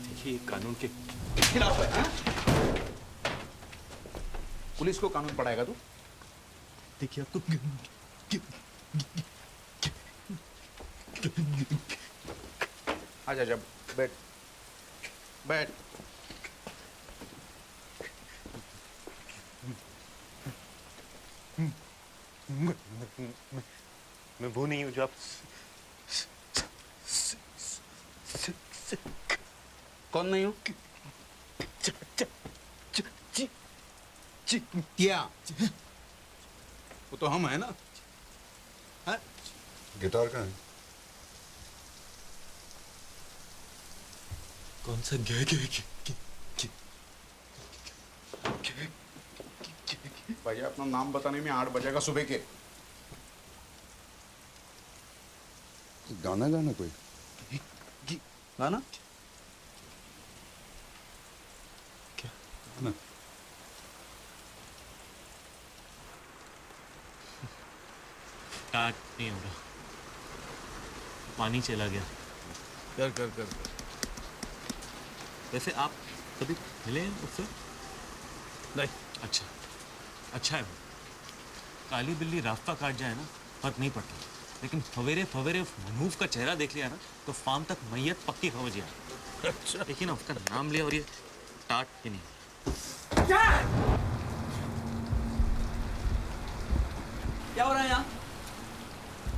देखिए, कानून के खिलाफ है, हाँ? पुलिस को कानून पढ़ाएगा तू? देखिए, आपको आजा जा, बैठ बैठ। मैं वो नहीं हूँ जो आप कौन नहीं हो? क्या? वो तो हम है ना। हाँ? गिटार का है। कौन सा भैया, अपना नाम बताने में 8 बजेगा सुबह के। गाना गाना कोई गाना क्या? गाना स्टार्ट नहीं हो रहा, पानी चला गया। कर कर कर कर। वैसे आप कभी मिले हैं उससे? नहीं। अच्छा, अच्छा है वो। काली बिल्ली रास्ता काट जाए ना, फर्क नहीं पड़ता, लेकिन फवेरे फवेरे मनहूफ का चेहरा देख लिया ना तो फार्म तक मैयत पक्की समझ गया। अच्छा। देखिए ना, उसका नाम लिया और ये टाट ही नहीं। क्या हो रहा है यहाँ?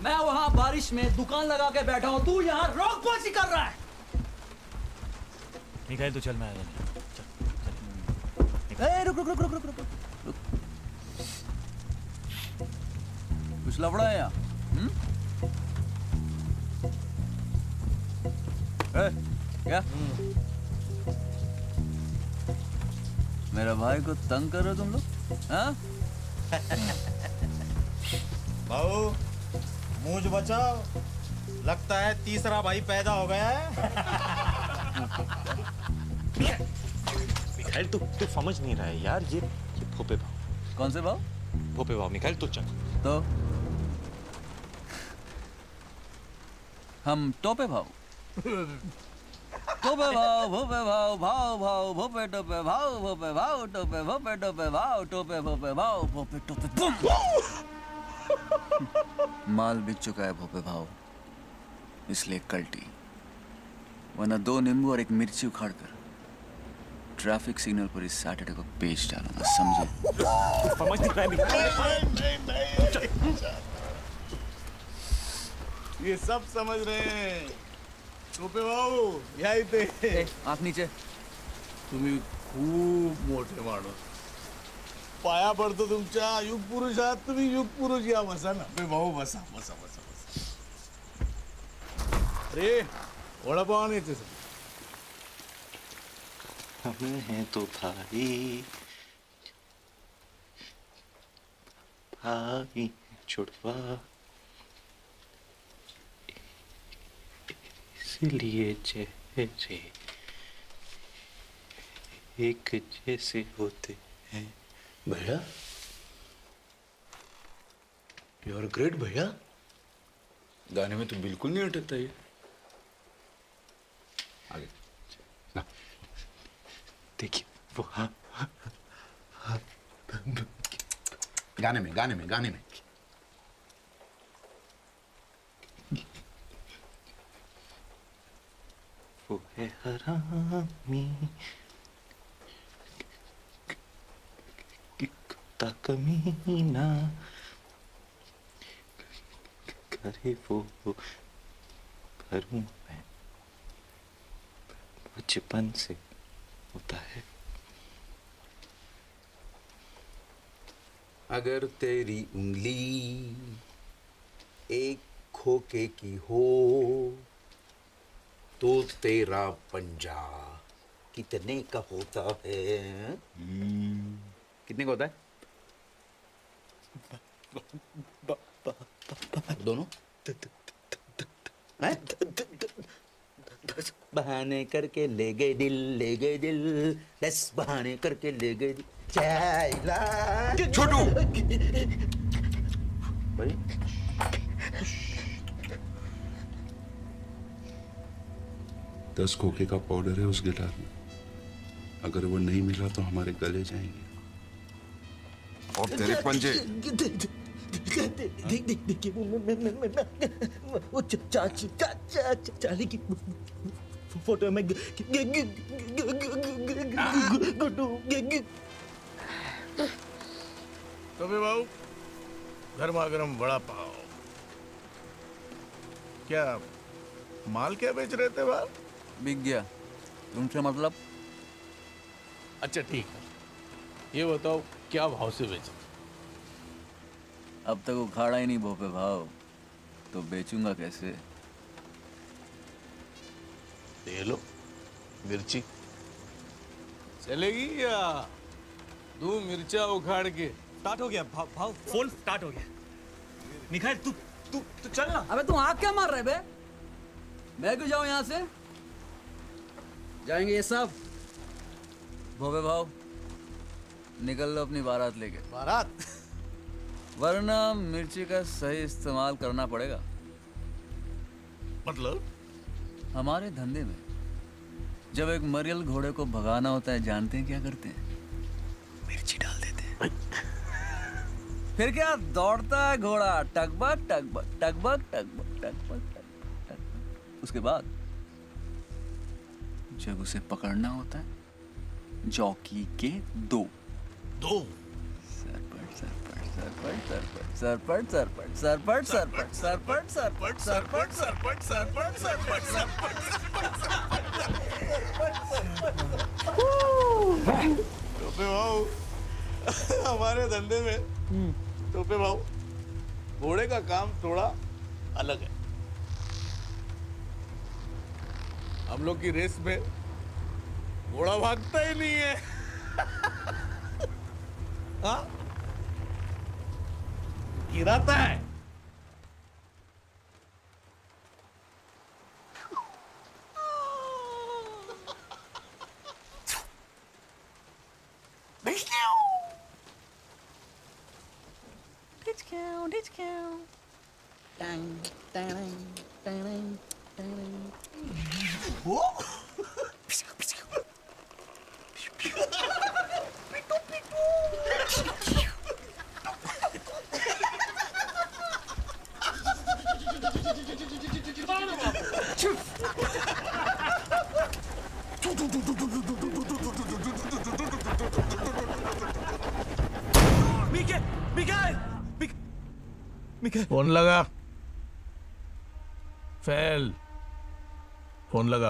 मैं वहां बारिश में दुकान लगा के बैठा हूँ, तू यहाँ रोक पोछी कर रहा है। निकाल तो चल, मैं आया नहीं। ए, रुक रुक रुक रुक रुक रुक रुक। कुछ लफड़ा है यहाँ? क्या? मेरा भाई को तंग कर रहे हो तुम लोग? हाँ? भाऊ, मूंछ बचाओ, लगता है तीसरा भाई पैदा हो गया है। मिखाइल, तू समझ नहीं रहा है यार, ये भोपे भाव। कौन से भाव? भोपे भाव। मिखाइल तू चल। तो हम टोपे भाव। टोपे भाव, भोपे भाव, भाव भाव, भोपे टोपे भाव, भोपे भाव, टोपे भोपे टोपे भाव, टोपे भोपे भाव, भोपे टोपे बम। माल बिक चुका है भोपे भाव, इसलिए कल्टी। वरना 2 नींबू और 1 मिर्ची उखाड़ कर ट्रैफिक सिग्नल पर इस सैटरडे को बेच डालूंगा, समझे? समझ नहीं रहा है। ये सब समझ रहे हैं। टोपे भाऊ, यही थे। आँख नीचे। तुम्ही खूप मोठे माणूस. पाया पडतो तुमच्या. युग पुरुष आहात तुम्ही. युग पुरुष या, बसा ना. भाऊ बसा बसा बसा बसा. अरे वडापाव आणायचे सर. हम हैं तो भाई, भाई छुड़वा, इसलिए चेहरे एक जैसे होते हैं. भैया, यू आर ग्रेट भैया. गाने में तो बिल्कुल नहीं अटकता ये. आगे ना. देखिए वो हाँ, गाने में गाने में गाने में. वो है हरामी, कुत्ता कमीना, करे वो करूं मैं, बचपन से होता है. अगर तेरी उंगली एक खोके की हो तो तेरा पंजा कितने का होता है? कितने का होता है? दोनों हैं? बहाने करके ले गए दिल 10 बहाने करके ले गए दिल। छोटू भाई 10 खोखे का पाउडर है उस गिटार में। अगर वो नहीं मिला तो हमारे गले जाएंगे। और तेरे पंजे। देखिए वो चाली की फोटो में तो भी बाबू गर्मा गर्म वड़ा पाव। क्या माल क्या बेच रहे थे बाप? बिक गया। तुमसे मतलब? अच्छा ठीक है, ये बताओ क्या भाव से बेचे? अब तक उखाड़ा ही नहीं भोपे भाव, तो बेचूंगा कैसे? दे लो मिर्ची, चलेगी या दो मिर्चा उखाड़ के? स्टार्ट हो गया भाव, फोन स्टार्ट हो गया। निखाइल तू तू तू चल ना। अबे तू आग क्या मार रहे बे? मैं क्यों जाऊं यहाँ से? जाएंगे ये सब। भोपे भाव निकल लो अपनी बारात लेके। बारात? वरना मिर्ची का सही इस्तेमाल करना पड़ेगा। मतलब? हमारे धंधे में जब एक मरियल घोड़े को भगाना होता है, जानते हैं क्या करते हैं? मिर्ची डाल देते हैं। फिर क्या दौड़ता है घोड़ा, टकबक टकबक टकबक टकबक टकबक टकबक। उसके बाद जब उसे पकड़ना होता है, जॉकी के दो सरपट सरपट सरपट सरपट सरपट सरपट सरपट सरपट सरपट सरपट सरपट सरपट सरपट सरपट। टोपे भाऊ हमारे धंधे में टोपे भाऊ घोड़े का काम थोड़ा अलग है। हम लोग की रेस में घोड़ा भागता ही नहीं है। हाँ? गिराता है। फोन लगा। फेल। फोन लगा।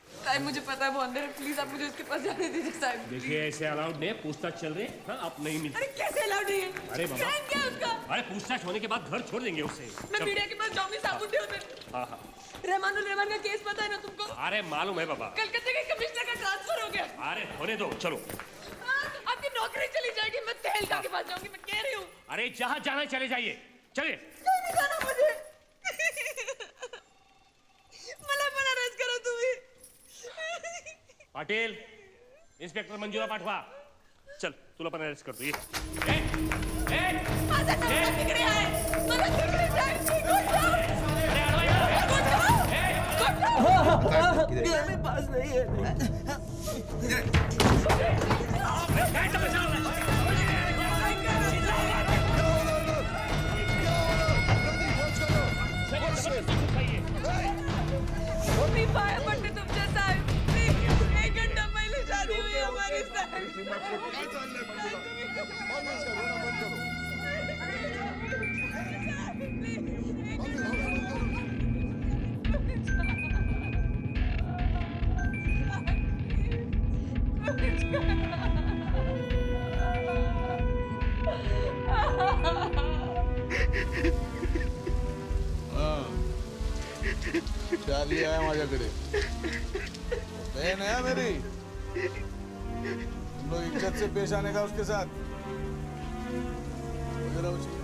साहब मुझे पता है वो अंदर है, प्लीज आप मुझे उसके पास जाने दीजिए साहब। देखिए ऐसे अलाउड नहीं है, पूछताछ चल रही है। हाँ, आप नहीं मिलते। अरे कैसे अलाउड नहीं है? अरे बाबा, crime क्या है उसका? अरे पूछताछ होने के बाद घर छोड़ देंगे उसे। मैं मीडिया के पास जाऊंगी, साबुत दे उसे। हाँ हाँ। रहमानुल रहमान का केस पता है ना तुमको? अरे मालूम है बाबा। कलकत्ते के कमिश्नर का ट्रांसफर हो गया। अरे होने दो, चलो। आपकी नौकरी चली जाएगी, मैं तहलका के पास जाऊंगी, मैं कह रही हूँ। अरे जहाँ जाना चले जाइए, चलिए। नहीं जाना मुझे। मला पण अरेस्ट करा तुम्ही। पाटील, इंस्पेक्टर मंजुळा पाठवा. चल, तुला पण अरेस्ट करतो. ये. माझा नवरा तिकडे आहे. मला तिकडे जायचंय. मेरे पास नहीं है। मी पाया पडते तुमच्या साहेब. 1 घंटा पहिले शादी हुई हमारी साहब. चार्ली आया माझ्याकडे बहन है मेरी तुम लोग इज्जत से पेश आने का उसके साथ वगैरह उसकी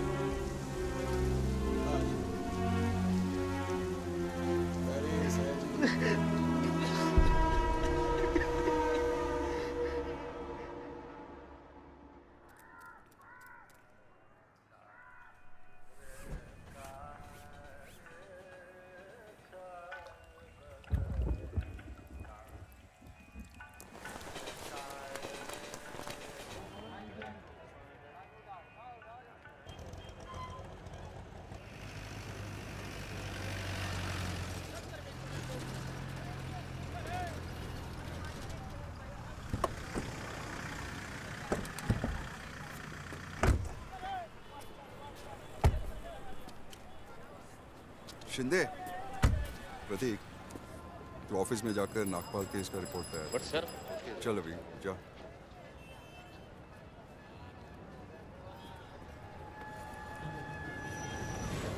शिंदे, प्रतीक, तू ऑफिस में जाकर नागपाल केस का रिपोर्ट तैयार बट सर चल अभी जा।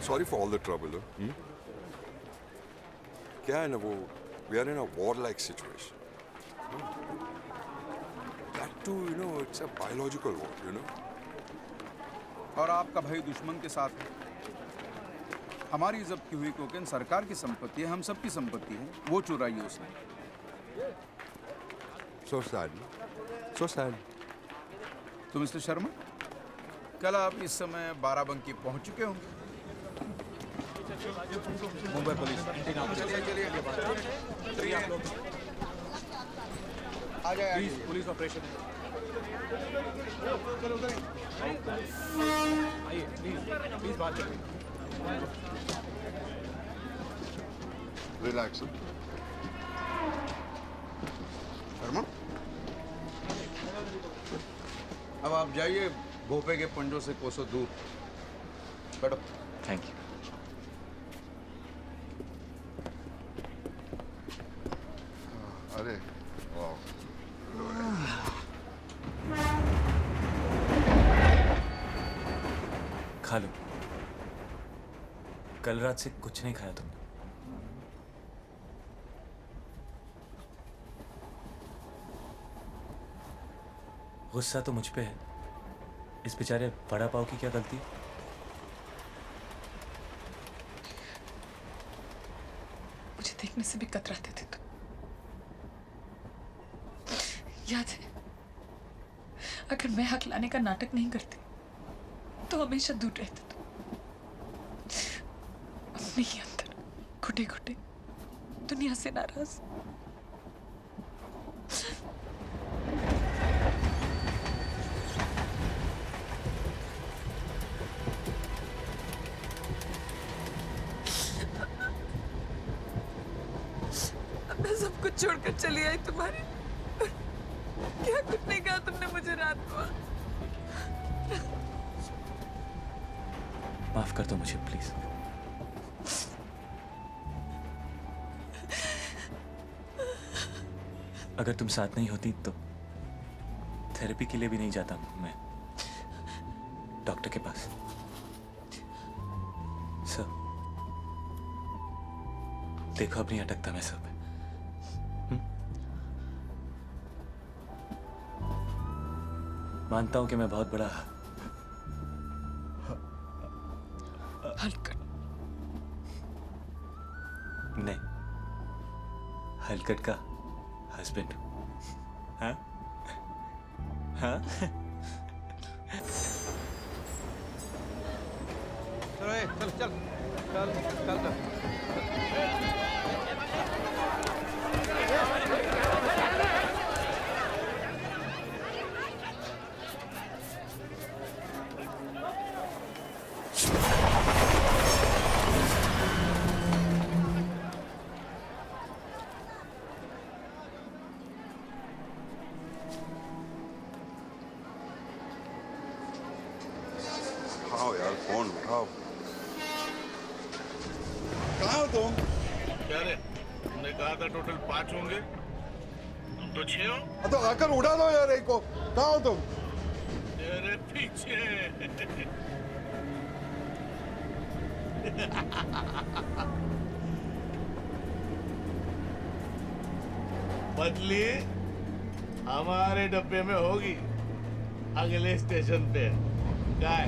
Sorry for all the trouble. क्या है ना वो, we are in a war like situation. That too you know it's a biological war, you know. और आपका भाई दुश्मन के साथ है। हमारी जब्त की हुई कोकेन सरकार की संपत्ति है, हम सबकी संपत्ति है, वो चुराई है उसने। So sad. So sad. तो मिस्टर शर्मा, कल आप इस समय बाराबंकी पहुंच चुके होंगे। मुंबई पुलिस आ जाए पुलिस ऑपरेशन आइए प्लीज बात करिए। रिलैक्स शर्मा, अब आप जाइए भोपे के पंजों से कोसों दूर। बैठो। Thank you. अरे वाह, खा लो। कल रात से कुछ नहीं खाया तुमने। गुस्सा तो मुझ पे है। इस बेचारे वड़ा पाव की क्या गलती? मुझे देखने से भी कतराते थे तुम, याद है? अगर मैं हकलाने का नाटक नहीं करती तो हमेशा दूर रहते तुम। अपने ही अंदर घुटे घुटे दुनिया से नाराज। मैं सब कुछ छोड़कर चली आई तुम्हारी। क्या कुछ नहीं कहा तुमने मुझे रात को। माफ कर दो मुझे प्लीज। अगर तुम साथ नहीं होती तो थेरेपी के लिए भी नहीं जाता मैं डॉक्टर के पास। सर देखो अब नहीं अटकता मैं सब। मानता हूं कि मैं बहुत बड़ा हलकट नहीं, हलकट का हस्बैंड। हाँ हाँ चल चल चल चल चल। उठाओ यार, फोन उठाओ। कहाँ हो तुम? क्या रे, तुमने कहा था टोटल 5 होंगे, तुम तो 6 हो। तो आकर उड़ा दो यार एक को। कहाँ हो तुम? तेरे पीछे। बदली हमारे डब्बे में होगी अगले स्टेशन पे। काय?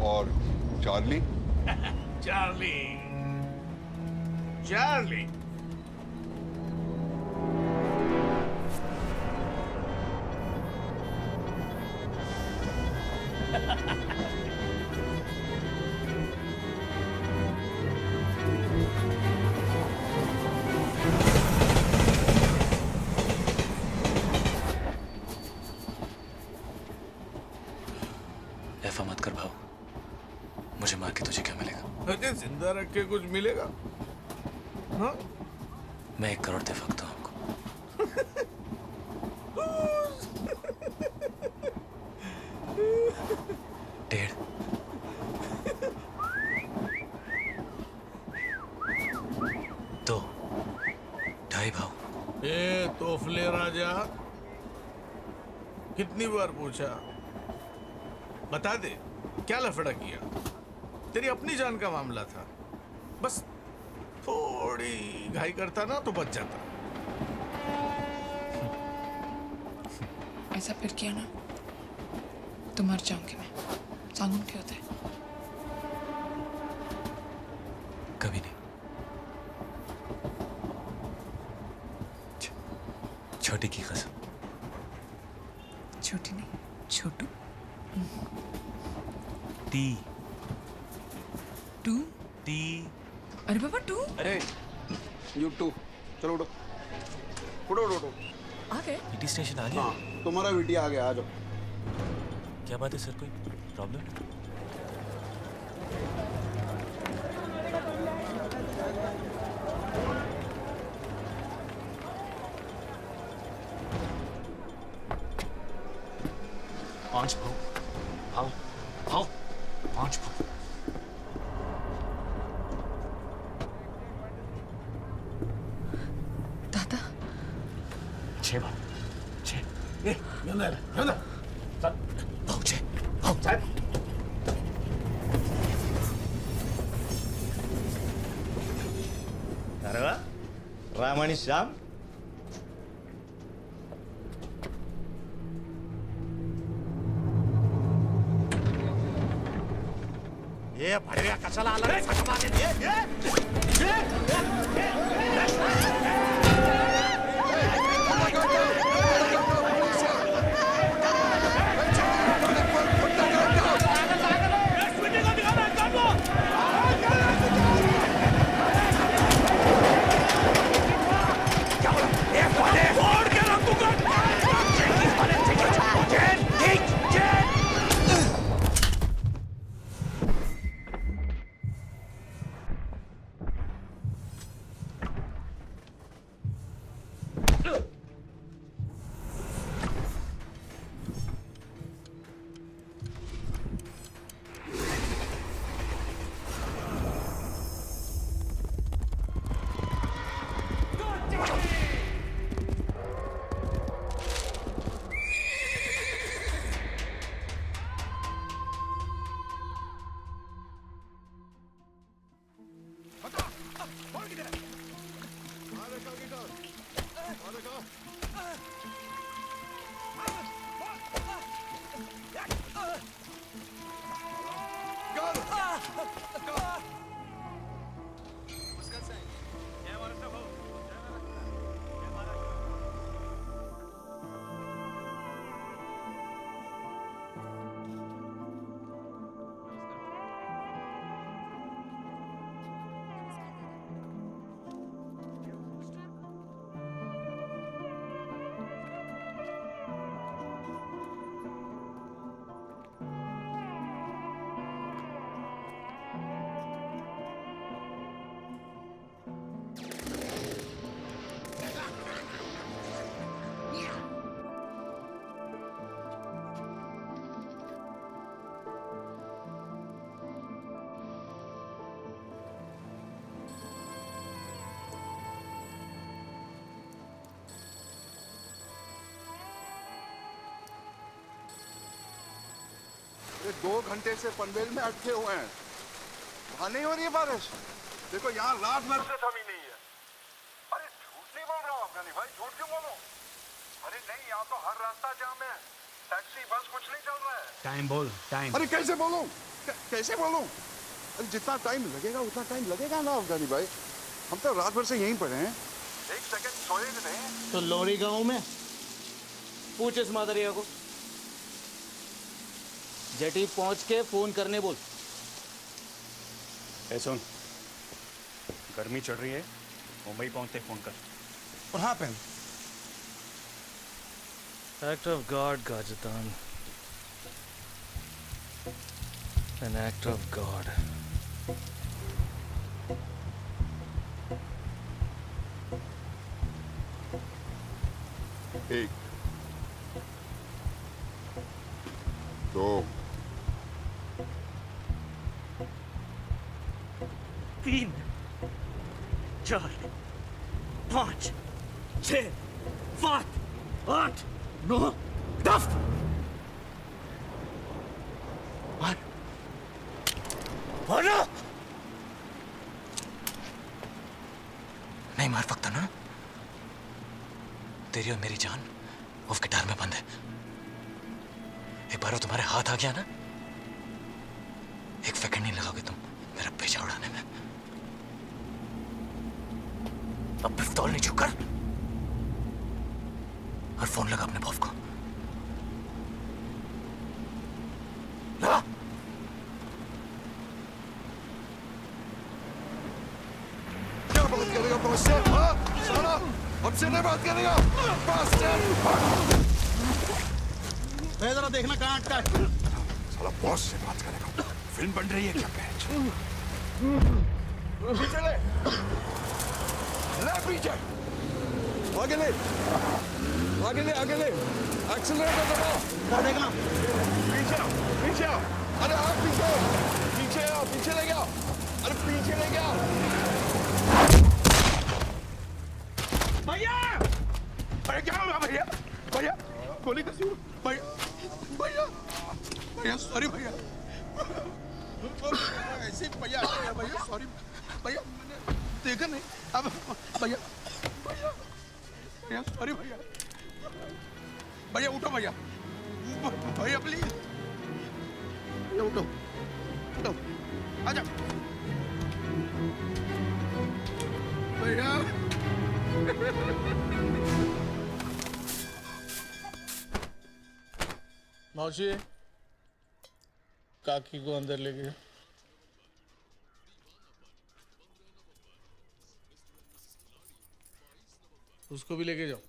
और चार्ली? चार्ली चार्ली ऐसा मत कर भाव, मुझे मार के तुझे क्या मिलेगा? अरे जिंदा रख के कुछ मिलेगा? हाँ? मैं 1 करोड़ दे सकता हूँ आपको। डेढ़। दो। ढाई भाव। ए तोफले राजा, कितनी बार पूछा? बता दे क्या लफड़ा किया? तेरी अपनी जान का मामला था, बस थोड़ी घाई करता ना तो बच जाता। ऐसा फिर किया ना तो मर जाऊंगी मैं। सांगून के होते कभी नहीं। छोटी की कसम। छोटी नहीं, छोटू। टी। टू? टी। अरे बाबा टू? अरे यू टू, चलो उठो उठो उठो उठो। आ गए? ईटी स्टेशन आ गया? हाँ तुम्हारा वीटी आ गया, आ जाओ। क्या बात है सर, कोई प्रॉब्लम? पांच भाव, भाव, भाव, 5 भाव। दादा 6 भाव, 6। भाव 6, भाव 7। अरे वा, राम आणि श्याम. ये भडव्या कशाला आला रे? सगळं मागे ये 2 घंटे से पनवेल में अटके हुए हैं। वहां नहीं हो रही है बारिश? देखो यहाँ रात भर से थमी नहीं है। अरे झूठ नहीं बोल रहा हूँ अफगानी भाई, झूठ क्यों बोलूं? अरे नहीं, यहाँ तो हर रास्ता जाम है, टैक्सी बस कुछ नहीं चल रहा है। टाइम बोल, टाइम। अरे कैसे बोलूं? कैसे बोलूं? अरे जितना टाइम लगेगा उतना टाइम लगेगा ना अफगानी भाई। हम तो रात भर से यहीं पड़े हैं, एक सेकंड सोए भी नहीं। तो लोरी गांव में पूछ इस मादरिया को, जेटी पहुंच के फोन करने बोल। ए सुन, गर्मी चढ़ रही है, मुंबई पहुंचते फोन कर। और हाँ पहन। Act of God, Gajadan. An act of God. एक, दो, 3, 4, 5, 6, 7, 8, 9, 10। बोलो। नहीं मार सकता ना? तेरी और मेरी जान उस गिटार में बंद है। एक बार वो तुम्हारे हाथ आ गया ना, एक सेकंड नहीं लगाओगे तुम मेरा पेचा उड़ाने में। अब पिस्तौल नहीं छू कर और फोन लगा अपने बॉस को। लगा। क्या बात करेगा बॉस से? हाँ? साला हमसे नहीं बात करेगा। जरा देखना कहाँ अटका है। साला बॉस से बात करेगा। फिल्म बन रही है क्या पैच? पीछे ले, ले पीछे, आगे ले, आगे ले, आगे ले, एक्सीलरेटर दबाओ। देखना, पीछे आओ, पीछे आओ। अरे आप पीछे आओ, पीछे आओ, पीछे ले गया। अरे पीछे ले गया। भैया, अरे क्या हुआ भैया? भैया, गोली कैसी हुई? भैया, भैया, भैया, सॉरी भैया। ऐसे भैया, भैया, सॉरी भैया, मैंने देखा नहीं। अब भैया, भैया, भैया, सॉरी भैया। भैया उठो भैया, भैया प्लीज, भैया उठो, उठो, आजा भैया। मौसी, काकी को अंदर ले गए। उसको भी लेके जाओ।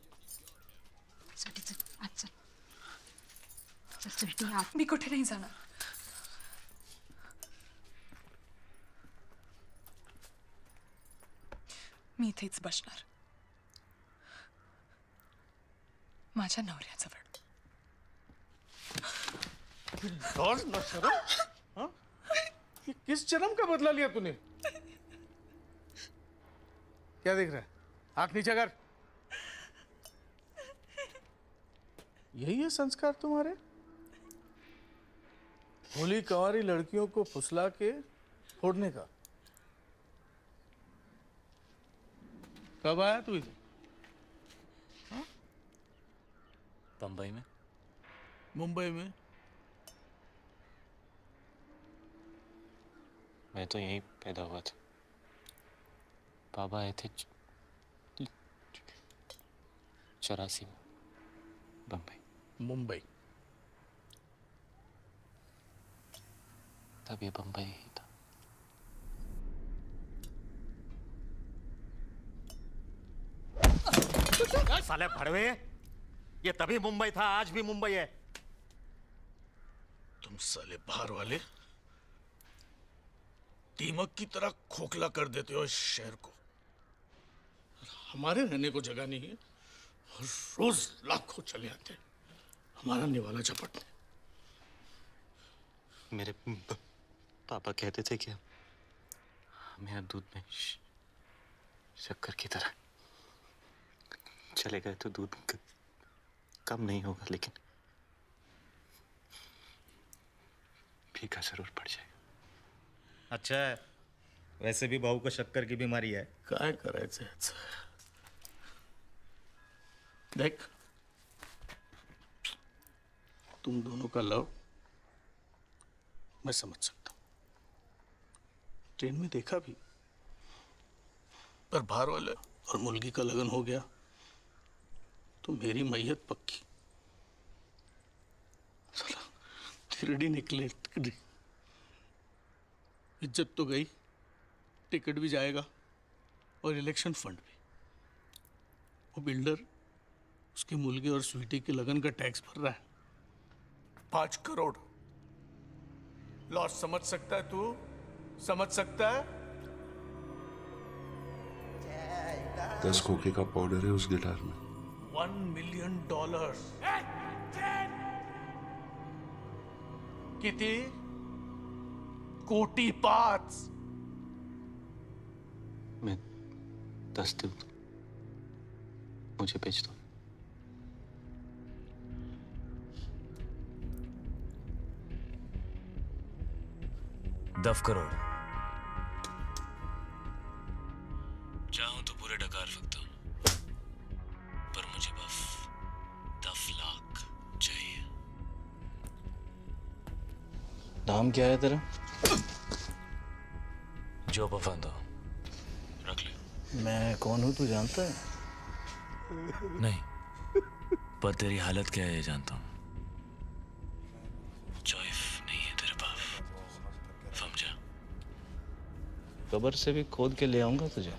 चल आप मी कुठे नाही जाणार। मी इथेच बसणार माझ्या नवऱ्याजवळ। और न शर्म? हाँ? ये किस जन्म का बदला लिया तूने? क्या देख रहा है? आंख नीचे कर। यही है संस्कार तुम्हारे? भोली कंवारी लड़कियों को फुसला के फोड़ने का। कब आया तू इधर? बंबई में। मुंबई में? मैं तो यहीं पैदा हुआ था। बाबा आए थे 84 में बम्बई। मुंबई। तब ये बम्बई ही था। साले भड़वे, ये तभी मुंबई था, आज भी मुंबई है। तुम साले बाहर वाले दीमक की तरह खोखला कर देते हो इस शहर को। हमारे रहने को जगह नहीं है और रोज लाखों चले आते हैं हमारा निवाला झपटने। मेरे पापा कहते थे कि हम यहाँ दूध में शक्कर की तरह चले गए तो दूध कम नहीं होगा, लेकिन फीका जरूर पड़ जाएगा। अच्छा है, वैसे भी भाऊ को शक्कर की बीमारी है. काय करायचं याचं? देख, तुम दोनों का लव मैं समझ सकता हूं. ट्रेन में देखा भी, पर बाहर वाले और मुलगी का लगन हो गया तो मेरी मैयत पक्की. साला तिरडी निकले. इज्जत तो गई, टिकट भी जाएगा और इलेक्शन फंड भी. वो बिल्डर उसकी मुलगी और स्वीटी के लगन का टैक्स भर रहा है. 5 करोड़ लॉस. समझ सकता है तू? समझ सकता है? 10 खोखे का पाउडर है उस गिटार में. $1 million. किती? 1.5 कोटी. मैं 10 दूँ तो मुझे बेच दो. 10 करोड़. चाहूं तो पूरे डकार सकता हूं, पर मुझे बस 10 लाख चाहिए. नाम क्या है तेरा? जो पसंद हो रख ले. मैं कौन हूँ तू जानता है? नहीं, पर तेरी हालत क्या है ये जानता हूं. चॉइस नहीं है तेरे पास, समझा? कब्र से भी खोद के ले आऊंगा तुझे.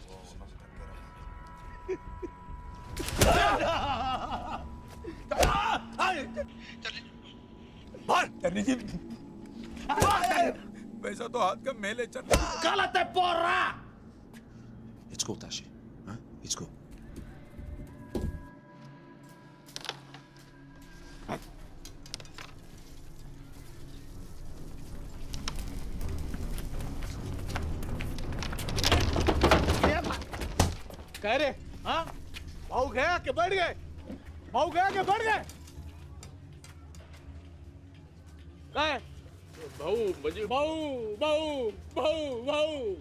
वैसा तो हाथ का मेले चल. गलत है पोरा. Let's go, Tashi. Huh? Let's go. कह रहे हाँ? भाऊ गया कि बढ़ गए? भाऊ गया कि बढ़ गए? कहे भाऊ बजी भाऊ भाऊ भाऊ भाऊ.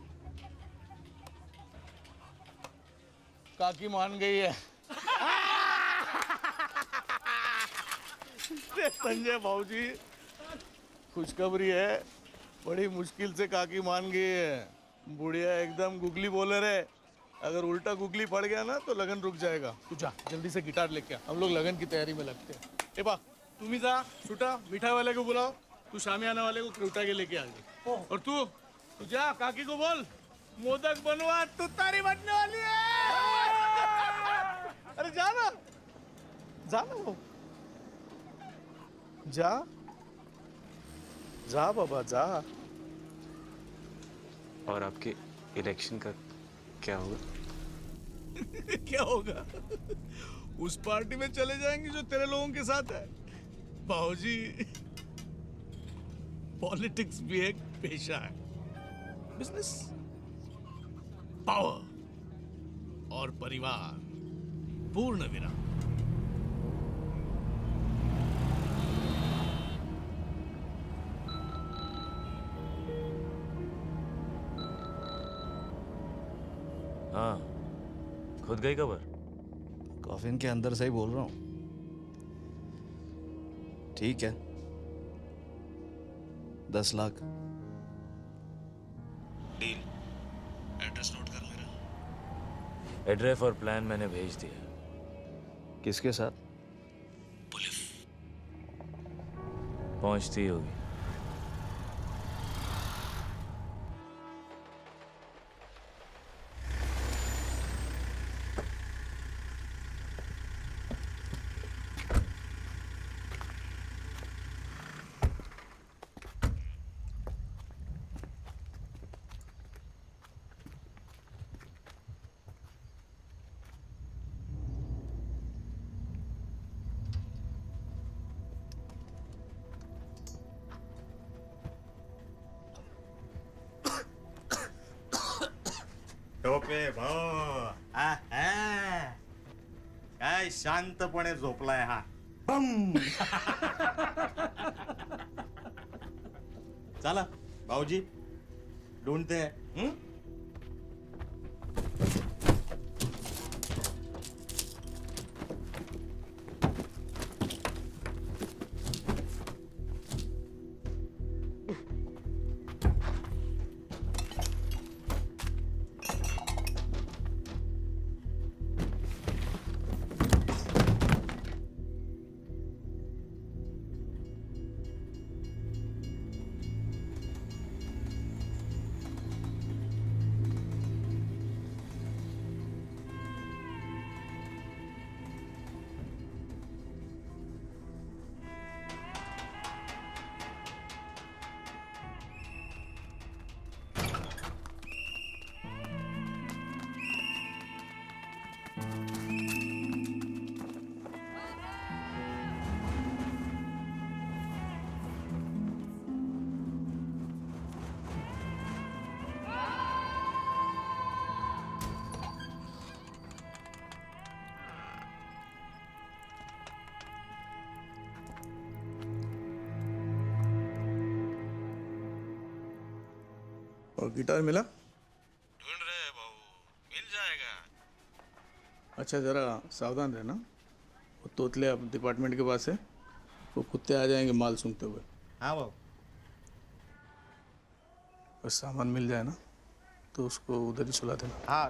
काकी मान गई है. संजय भाऊजी, खुशखबरी है. बड़ी मुश्किल से काकी मान गई है. बुढ़िया एकदम गुगली बोलर है. अगर उल्टा गुगली पड़ गया ना तो लगन रुक जाएगा. तू जा जल्दी से गिटार लेके आ, हम लोग लगन की तैयारी में लगते हैं. ए बा तुम ही जा छुटा मिठाई वाले को बुलाओ. तू शामियाना वाले को उठा के लेके आ गई. और तू जा काकी को बोल मोदक बनवा, तू तारी बनने वाली है. अरे जा ना, जा ना वो, जा जा बाबा जा. और आपके इलेक्शन का क्या होगा? क्या होगा? उस पार्टी में चले जाएंगे जो तेरे लोगों के साथ है. बाबूजी, पॉलिटिक्स भी एक पेशा है. बिजनेस, पावर और परिवार पूर्ण विराम. हाँ, खुद गई खबर? कॉफिन के अंदर से ही बोल रहा हूँ. ठीक है, 10 लाख डील. एड्रेस नोट कर मेरा. एड्रेस और प्लान मैंने भेज दिया. किसके साथ? पुलिस पहुंचती होगी. टोपे भाऊ, काय शांतपणे झोपलाय हा. बम. चला भाऊजी ढूंढते हैं. और गिटार मिला? ढूंढ रहे हैं बाबू, मिल जाएगा। अच्छा ज़रा सावधान रहना, वो तोतले अब डिपार्टमेंट के पास है, वो कुत्ते आ जाएंगे माल सूंघते हुए। हाँ बाबू। और सामान मिल जाए ना तो उसको उधर ही सुला देना। हाँ।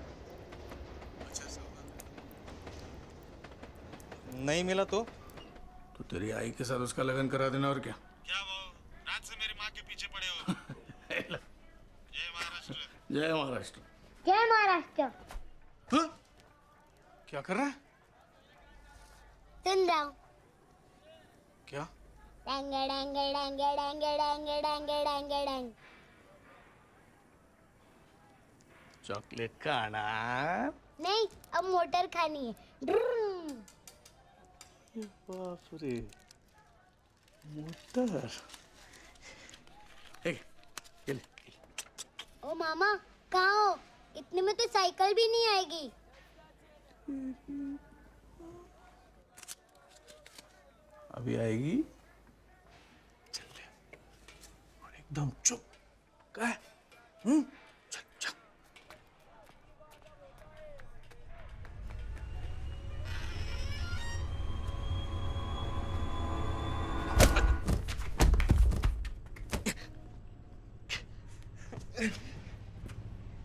अच्छा सावधान। नहीं मिला तो तेरी आई के साथ उसका लगन करा देना और क्या। क्या बाबू, रात से मेरी माँ के पीछे पड़े हो। जय महाराष्ट्र। जय महाराष्ट्र। जय महाराष्ट्र। क्या कर रहा है? सुन रहा हूँ। क्या? डेंग डेंग डेंग डेंग डेंग डेंग डेंग डेंग। चॉकलेट खाना? नहीं, अब मोटर खानी है। ड्रुम। बाप रे, मोटर। ये ले। ओ मामा, कहाँ हो? इतने में तो साइकिल भी नहीं आएगी। अभी आएगी। चल ले। और एकदम चुप। क्या है? चल चल।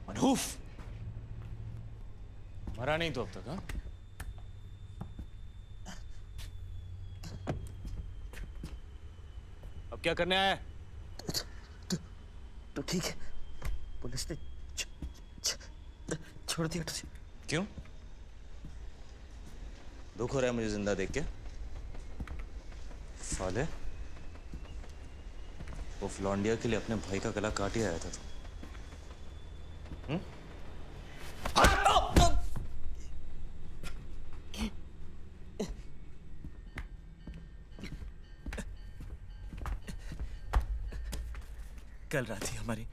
मनहूफ मरा नहीं तो अब तक। हाँ, अब क्या करने आया है? तो ठीक है, पुलिस ने छोड़ दिया तुझे। क्यों? दुख हो रहा है मुझे जिंदा देख के? साले, वो फ्लॉन्डिया के लिए अपने भाई का गला काट ही आया था तू। कल रात ही हमारी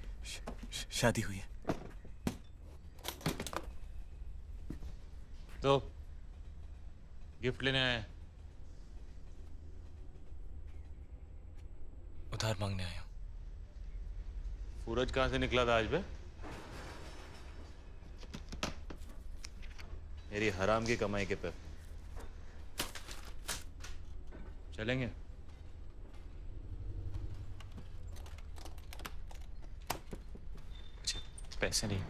शादी हुई है। तो गिफ्ट लेने आए? उधार मांगने आया हूं। सूरज कहां से निकला था आज बे? मेरी हराम की कमाई के पे। चलेंगे? पैसे नहीं,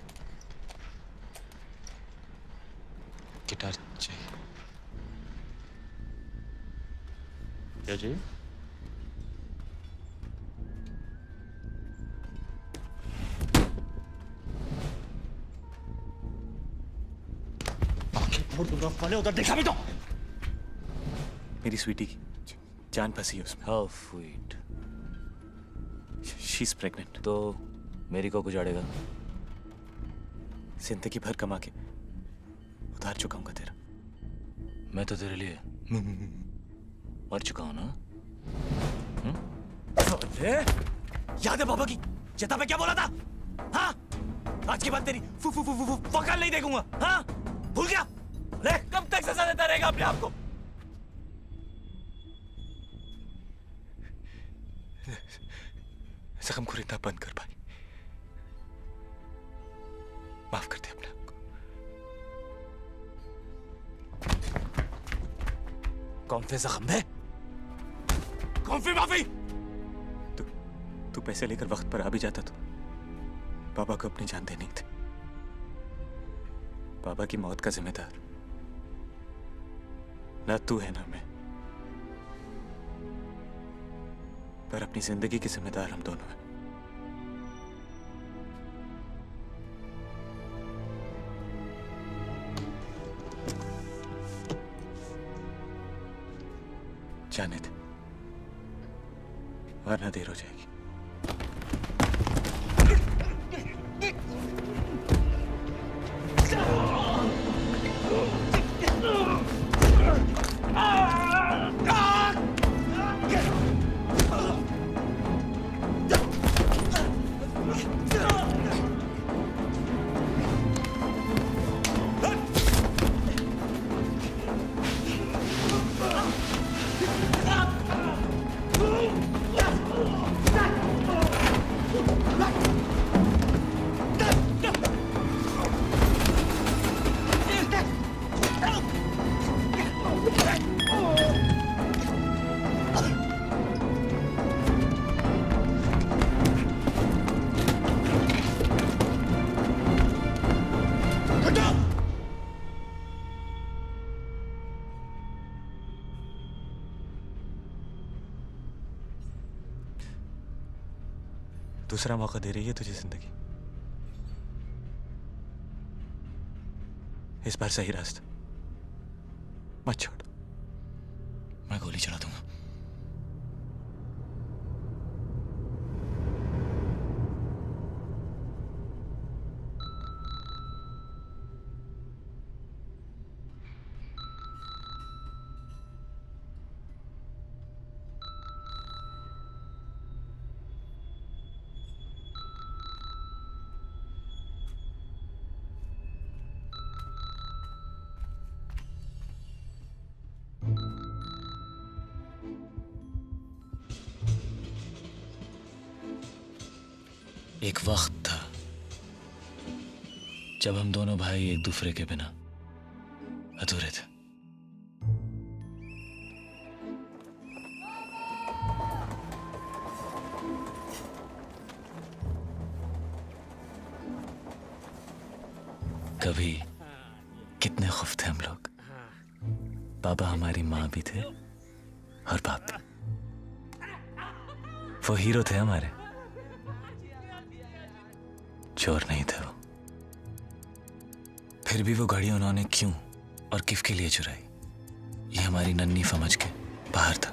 गिटार चाहिए। क्या चाहिए? उधर देखा भी तो। मेरी स्वीटी की जान फंसी है उसमें। How sweet. She is pregnant. तो मेरी को गुजारेगा? जिंदगी भर कमा के उधार चुकाऊंगा तेरा। मैं तो तेरे लिए मर चुका हूं ना। याद है बाबा की चेता पे क्या बोला था? हाँ, आज के बाद तेरी वकाल नहीं देखूंगा। हाँ, भूल गया? ले, कब तक सजा देता रहेगा अपने आप को? जख्म को इतना बंद कर भाई, माफ कर दे अपने आप को। कौन से जख्म है? कौन सी माफी? तू पैसे लेकर वक्त पर आ भी जाता तो बाबा को अपनी जान देनी थी। बाबा की मौत का जिम्मेदार ना तू है ना मैं, पर अपनी जिंदगी के जिम्मेदार हम दोनों हैं। जाने दे, वरना देर हो जाएगी। दूसरा मौका दे रही है तुझे जिंदगी। इस बार सही रास्ता मत छोड़। मैं गोली चला दूंगा। एक वक्त था जब हम दोनों भाई एक दूसरे के बिना अधूरे थे। कभी कितने खुश थे हम लोग। पापा हमारी माँ भी थे और बाप भी। वो हीरो थे हमारे, चोर नहीं थे वो। फिर भी वो घड़ी उन्होंने क्यों और किस के लिए चुराई, ये हमारी नन्ही समझ के बाहर था।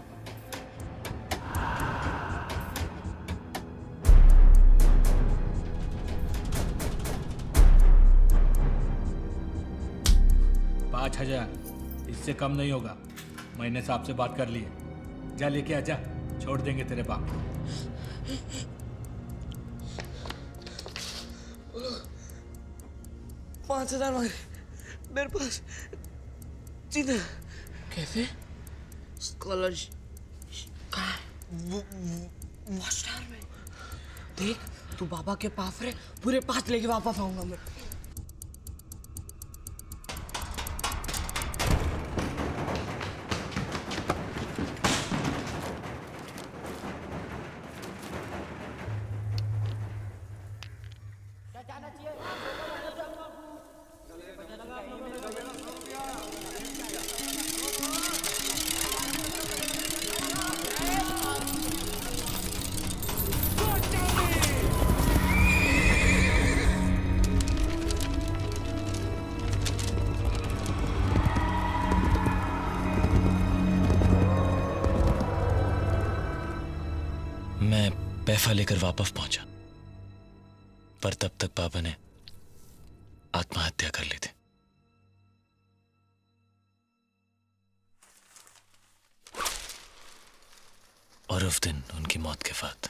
$5,000 इससे कम नहीं होगा। मैंने साहब से बात कर ली है। जा लेके आजा, छोड़ देंगे तेरे बाप को। $5,000 मांगे मेरे पास। जीना कैसे? स्कॉलरशिप मास्टर में देख, तू बाबा के पास रहे, पूरे 5 लेके वापस आऊंगा मैं। मैं पैसा लेकर वापस पहुंचा, पर तब तक पापा ने आत्महत्या कर ली थी। और उस दिन उनकी मौत के बाद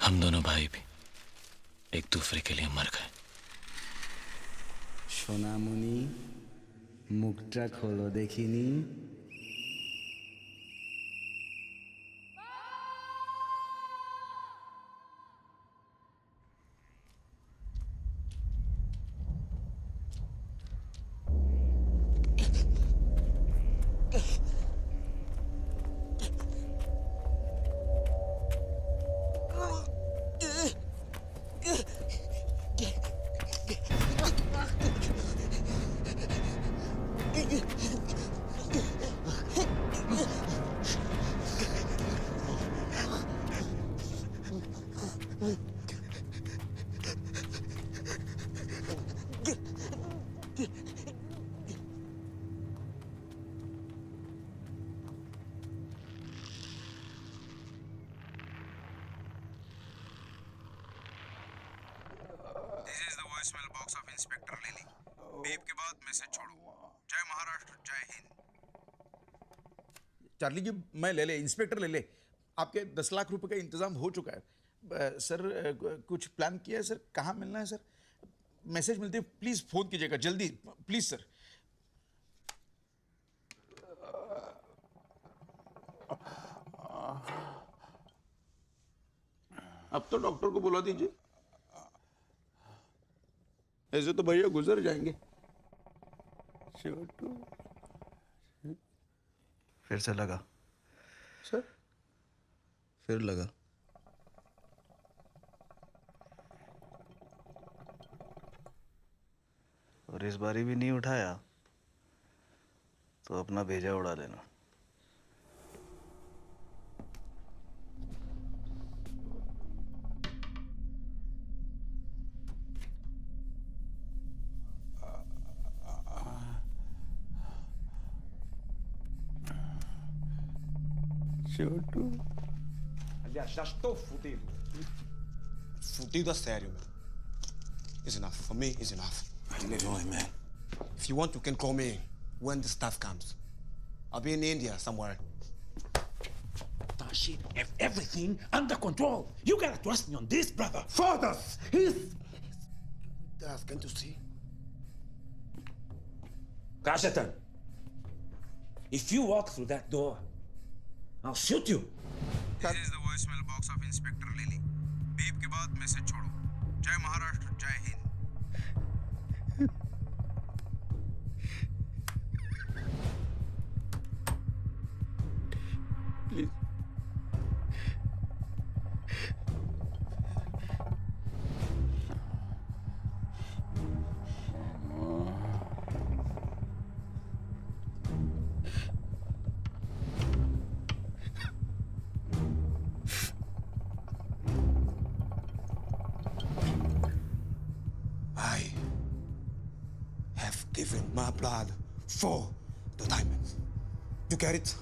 हम दोनों भाई भी एक दूसरे के लिए मर गए। সোনামণি মুখটা খোলো দেখিনি। This is the voicemail box of Inspector Lily. Babe के बाद मैसेज छोड़ो। जय महाराष्ट्र, जय हिंद। चार्ली जी, मैं ले ले, इंस्पेक्टर ले ले। आपके 10 लाख रुपए का इंतजाम हो चुका है। सर कुछ प्लान किया है सर? कहाँ मिलना है सर? मैसेज मिलते ही प्लीज फोन कीजिएगा जल्दी, प्लीज सर। अब तो डॉक्टर को बुला दीजिए, ऐसे तो भैया गुजर जाएंगे। फिर से लगा सर? फिर लगा। और इस बारी भी नहीं उठाया तो अपना भेजा उड़ा देना। Chotu. Aliás, já estou fudido. Fudido a sério, meu. It's enough. For me, it's enough. Leave him, man. If you want, you can call me when the stuff comes. I'll be in India somewhere. Tashi, have everything under control. You gotta trust me on this, brother. Fathers, he's... That's going to see. Kashatan, if you walk through that door, I'll shoot you. This is the voicemail box of Inspector Lily. Beep के बाद message छोड़ो. जय महाराष्ट्र, जय Hind. Please. I have given my blood for the diamonds. You get it?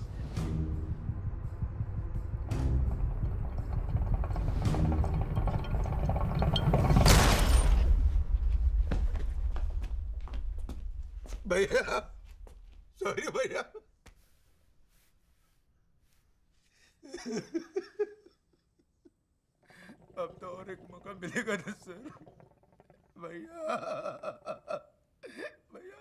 भैया, sorry भैया. अब तो और एक मौका मिलेगा ना सर. भैया, भैया.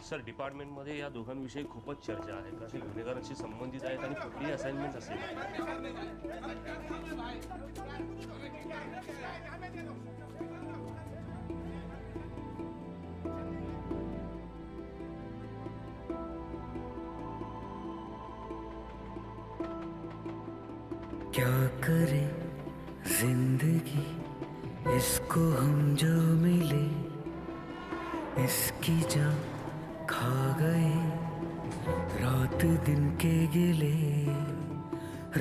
सर डिपार्टमेंटमध्ये या दोघांविषयी खूपच चर्चा आहे कसे गुन्हेगारांशी संबंधित आहेत आणि कुठली असाइनमेंट असेल. क्या करे जिंदगी इसको हम जो मिले इसकी जान खा गए रात दिन के गिले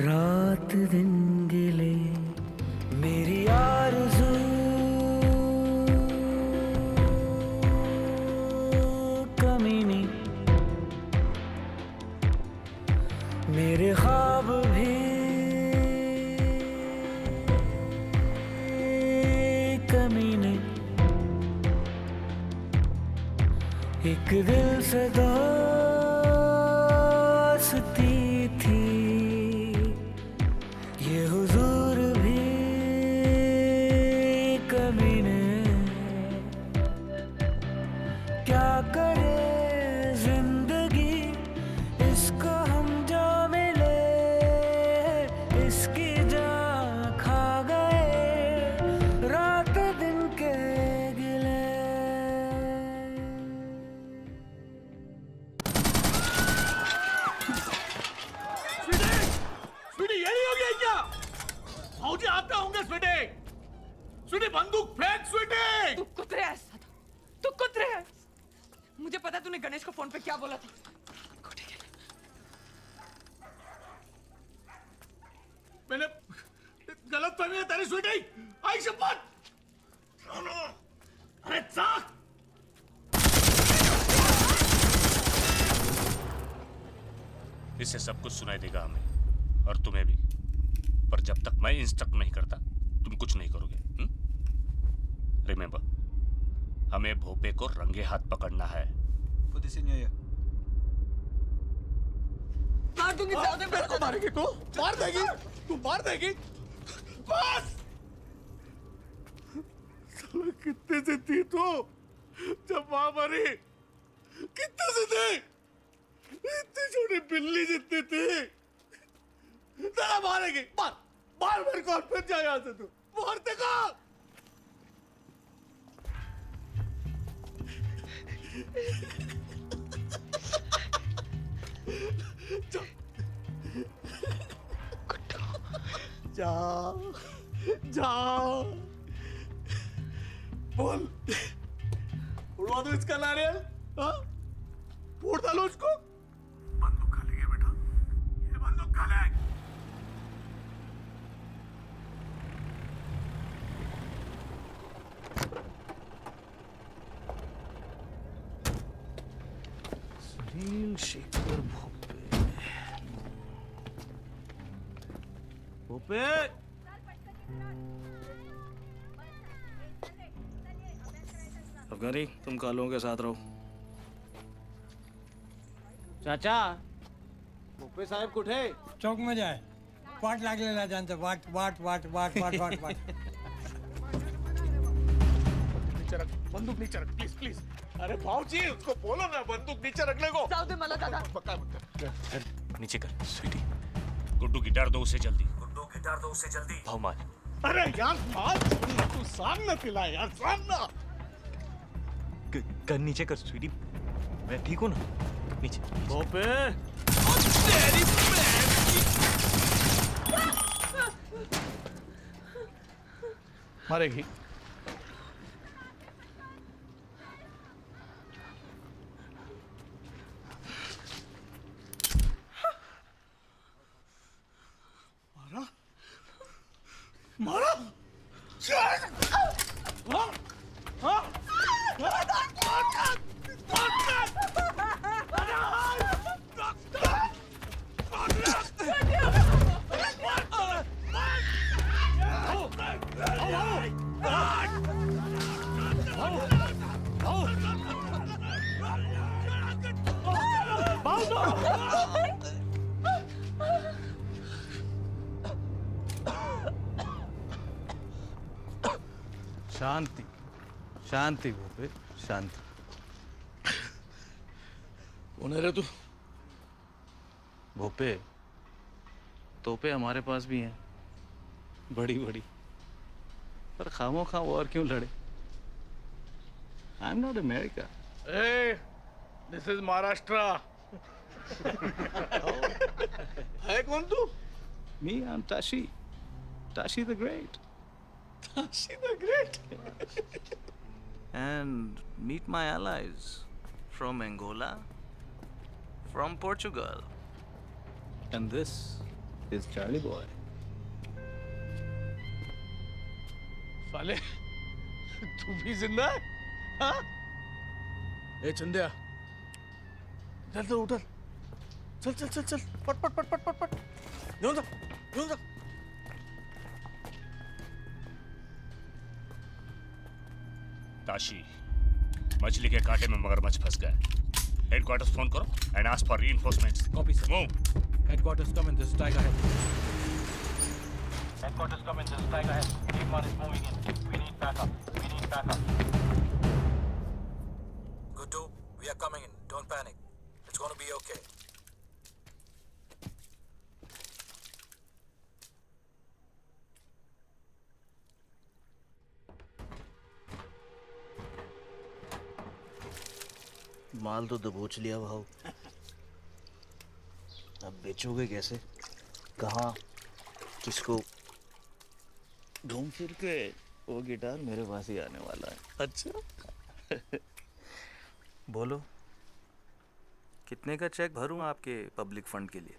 रात दिन गिले मेरी आरज़ू कमीनी मेरे ख्वाब भी कमीने एक दिल से दोस्ती थी ये हुजूर भी कमीने क्या करे जिंदगी इसको हम जो मिले इसकी जान खा गए रात दिन के गिले. स्वीटी ये नहीं हो गया क्या? फौजी आते होंगे स्वीटी. स्वीटी बंदूक फेंक स्वीटी. तू कुतरे है सदा. तू कुतरे है. मुझे पता तूने गणेश को फोन पे क्या बोला था. मैंने गलत फहमी है तेरी स्वीटी. आई शपथ. अरे चाक. इससे सब कुछ सुनाई देगा हमें और तुम्हें भी. पर जब तक मैं इंस्ट्रक्ट नहीं करता तुम कुछ नहीं करोगे. रिमेंबर, हमें भोपे को रंगे हाथ पकड़ना है. मार दूंगी सादे मेरे को. मारेगी तू. मार देगी. तू मार देगी. बस. साला कितने से थी तू जब मां मरी. कितने से थे. इतनी छोटी बिल्ली जितनी थी. तेरा मारेगी. मार मार मेरे को और फिर जा यहाँ से. तू मार देगा. जा जा बोल. उड़वा दो इसका नारियल. हाँ फोड़ डालो उसको. बंदूक खा लेंगे बेटा. ये बंदूक खा ले. सुनील शेखर भोपे। भोपे अफगानी, तुम कालों के साथ रहो। चाचा भोपे साहेब कुठे? चौक मध्ये आहे. वाट लागलेला त्यांचं. वाट वाट वाट वाट वाट वाट वाट. नीचे रख, बंदूक नीचे रख, प्लीज प्लीज. अरे भाऊजी, उसको बोलो ना बंदूक नीचे रखने को. जाऊ दे मला दादा. काय म्हणते? नीचे कर स्वीटी। गुड्डू गिटार दो उसे जल्दी। गुड्डू गिटार दो उसे जल्दी। भाव मार। अरे यार मार, तू सांग ना तिला यार, सांग ना. कर नीचे कर स्वीटी। मैं ठीक हूँ ना? नीचे। भोपे मारेगी। मारा मारा हाँ हाँ शांति शांति भोपे शांति। कौन है रे तू? भोपे तोपे हमारे पास भी हैं, बड़ी बड़ी, पर खामो खा और क्यों लड़े? I am not America. ए दिस इज महाराष्ट्र। है कौन तू? मी I am Tashi, Tashi the great. Tashi the Great. And meet my allies from Angola, from Portugal. And this is Charlie Boy. साले, तू भी जिंदा है? हाँ? ए चंदिया, चल तो उठल, चल चल चल चल, पट पट पट पट पट पट, यूं जा, यूं जा। ताशी, मछली के कांटे में मगरमच्छ फंस गया। हेडक्वार्टर्स फोन करो and ask for reinforcements. Copy sir. Move. Headquarters come in, this is tiger head. Headquarters come in, this is Tiger Head. Team 1 is moving in. We need backup. We need backup. Guddu, we are coming in. Don't panic. It's going to be okay. माल तो दबोच लिया भाव, अब बेचोगे कैसे? कहाँ? किसको? घूम फिर के वो गिटार मेरे पास ही आने वाला है। अच्छा बोलो, कितने का चेक भरूं आपके पब्लिक फंड के लिए?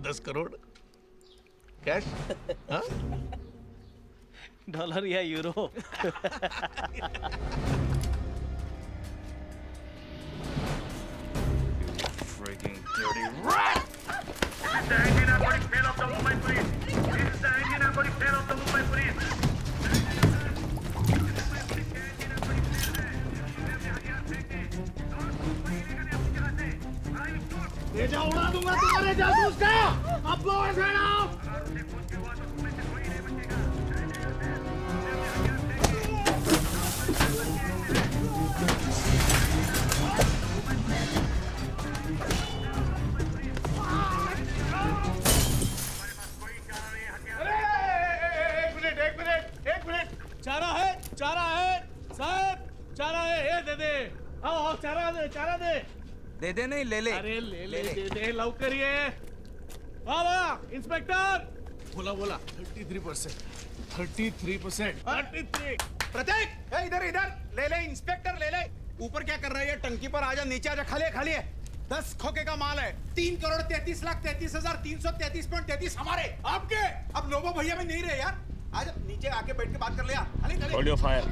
$10 करोड़ कैश? हाँ? डॉलर या euro? Freaking dirty rat! This is the engine and body fail of the Mumbai police. This is the engine and body fail of the Mumbai police. भेजा उड़ा दूंगा तुम्हारे जासूस का। अब गोवा से आओ। एक मिनट, चारा है साहब, चारा है, ये दे दे। आओ चारा दे। दे दे नहीं, ले ले। अरे ले दे लवकर ये। वाह इंस्पेक्टर। बोला 33%। 33। प्रतीक इधर ले इंस्पेक्टर ले। ऊपर क्या कर रहा है? टंकी पर आजा, नीचे आजा, खाली है। 10 खोखे का माल है। 3,33,33,333.33 हमारे, आपके। अब लोबो भैया में नहीं रहे यार। आज नीचे आके बैठ के बात कर लिया। Hold your fire.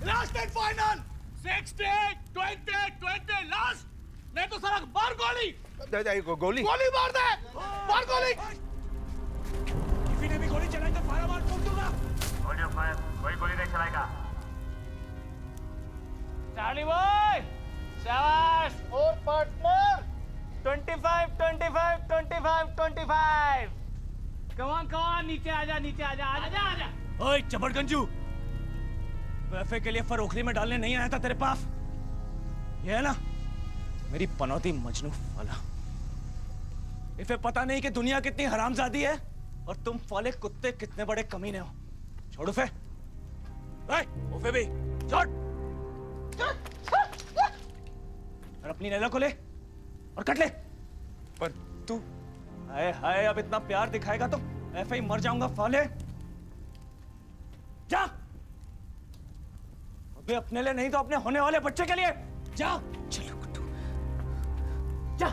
Last and final 60 20 last, नहीं तो सारा मार गोली। गोली गोली मार दे, मार गोली। किसी ने भी गोली चलाई तो फायर मार ठोक दूंगा। होल्ड योर फायर, कोई गोली नहीं चलाएगा। चार्ली बॉय, शाबाश। और पार्टनर 25 25 25 25। कम ऑन, नीचे आजा, नीचे आजा, आजा आजा। ओए चबड़गंजू, वैफे के लिए फरोखरी में डालने नहीं आया था तेरे पास। ये है ना मेरी पनौती मजनू वाला। इसे पता नहीं कि दुनिया कितनी हरामजादी है और तुम फाले कुत्ते कितने बड़े कमीने हो। छोड़ उफे, उफे भी छोड़। और अपनी नैला को ले और कट ले। पर तू हाय हाय, अब इतना प्यार दिखाएगा तो ऐसे ही मर जाऊंगा फाले। जा अबे, अपने लिए नहीं तो अपने होने वाले बच्चे के लिए जा। चलो गुड्डू जा।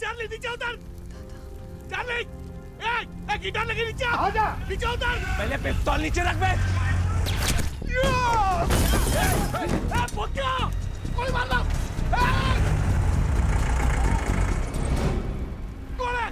चार्ली नीचे उतर। चार्ली, गिटार लगे नीचे आ जा, नीचे उतर। पहले पिस्तौल नीचे रख बे। कोई मार लो। कौन है?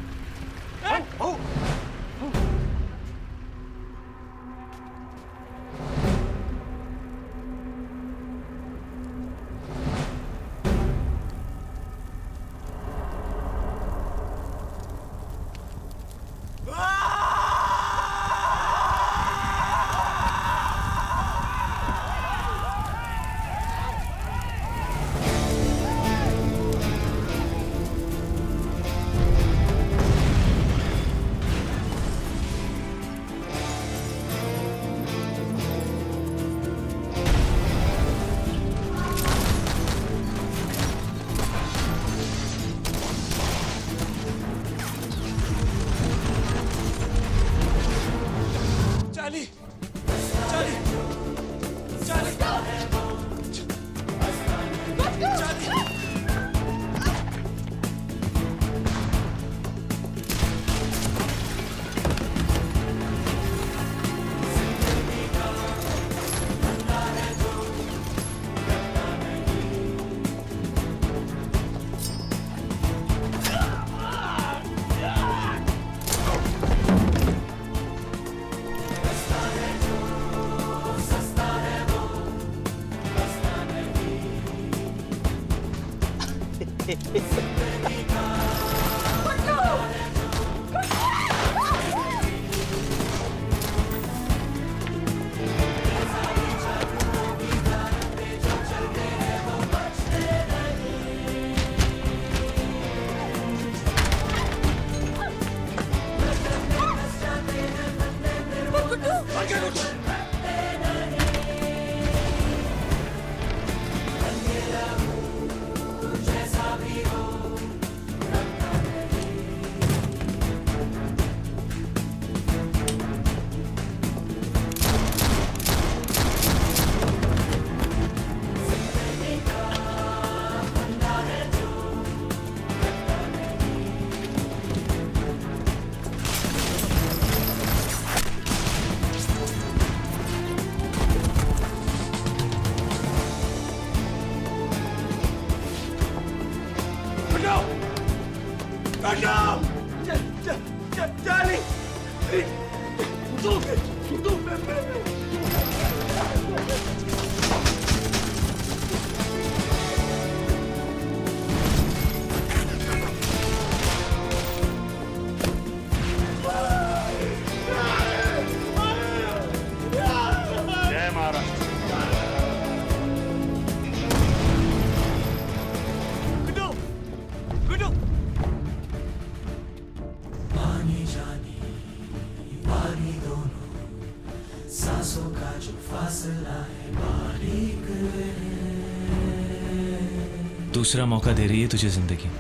दूसरा मौका दे रही है तुझे जिंदगी।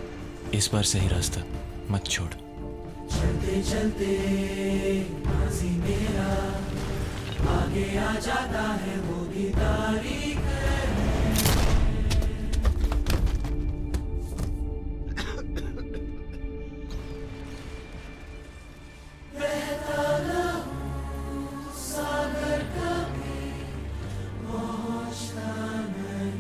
इस बार सही रास्ता मत छोड़। चलते चलते माजी मेरा आगे आ जाता है वो भी तारीख रहता ना सागर कभी पहुंचता नहीं।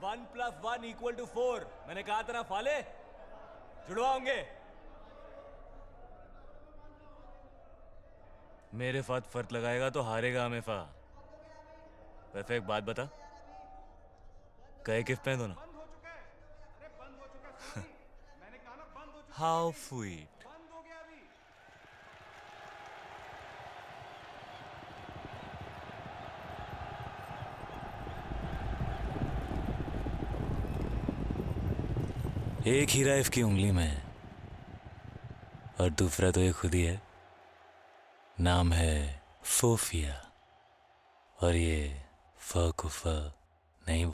One plus one equal two 4। मैंने कहा था ना फाले, जुड़वाओगे। मेरे साथ फर्क लगाएगा तो हारेगा हमेशा। वैसे एक बात बता, कहे किस पे दोनों? How sweet. एक हीरा इसकी उंगली में है और दूसरा तो ये खुद ही है। नाम है सोफिया और ये फ को फ नहीं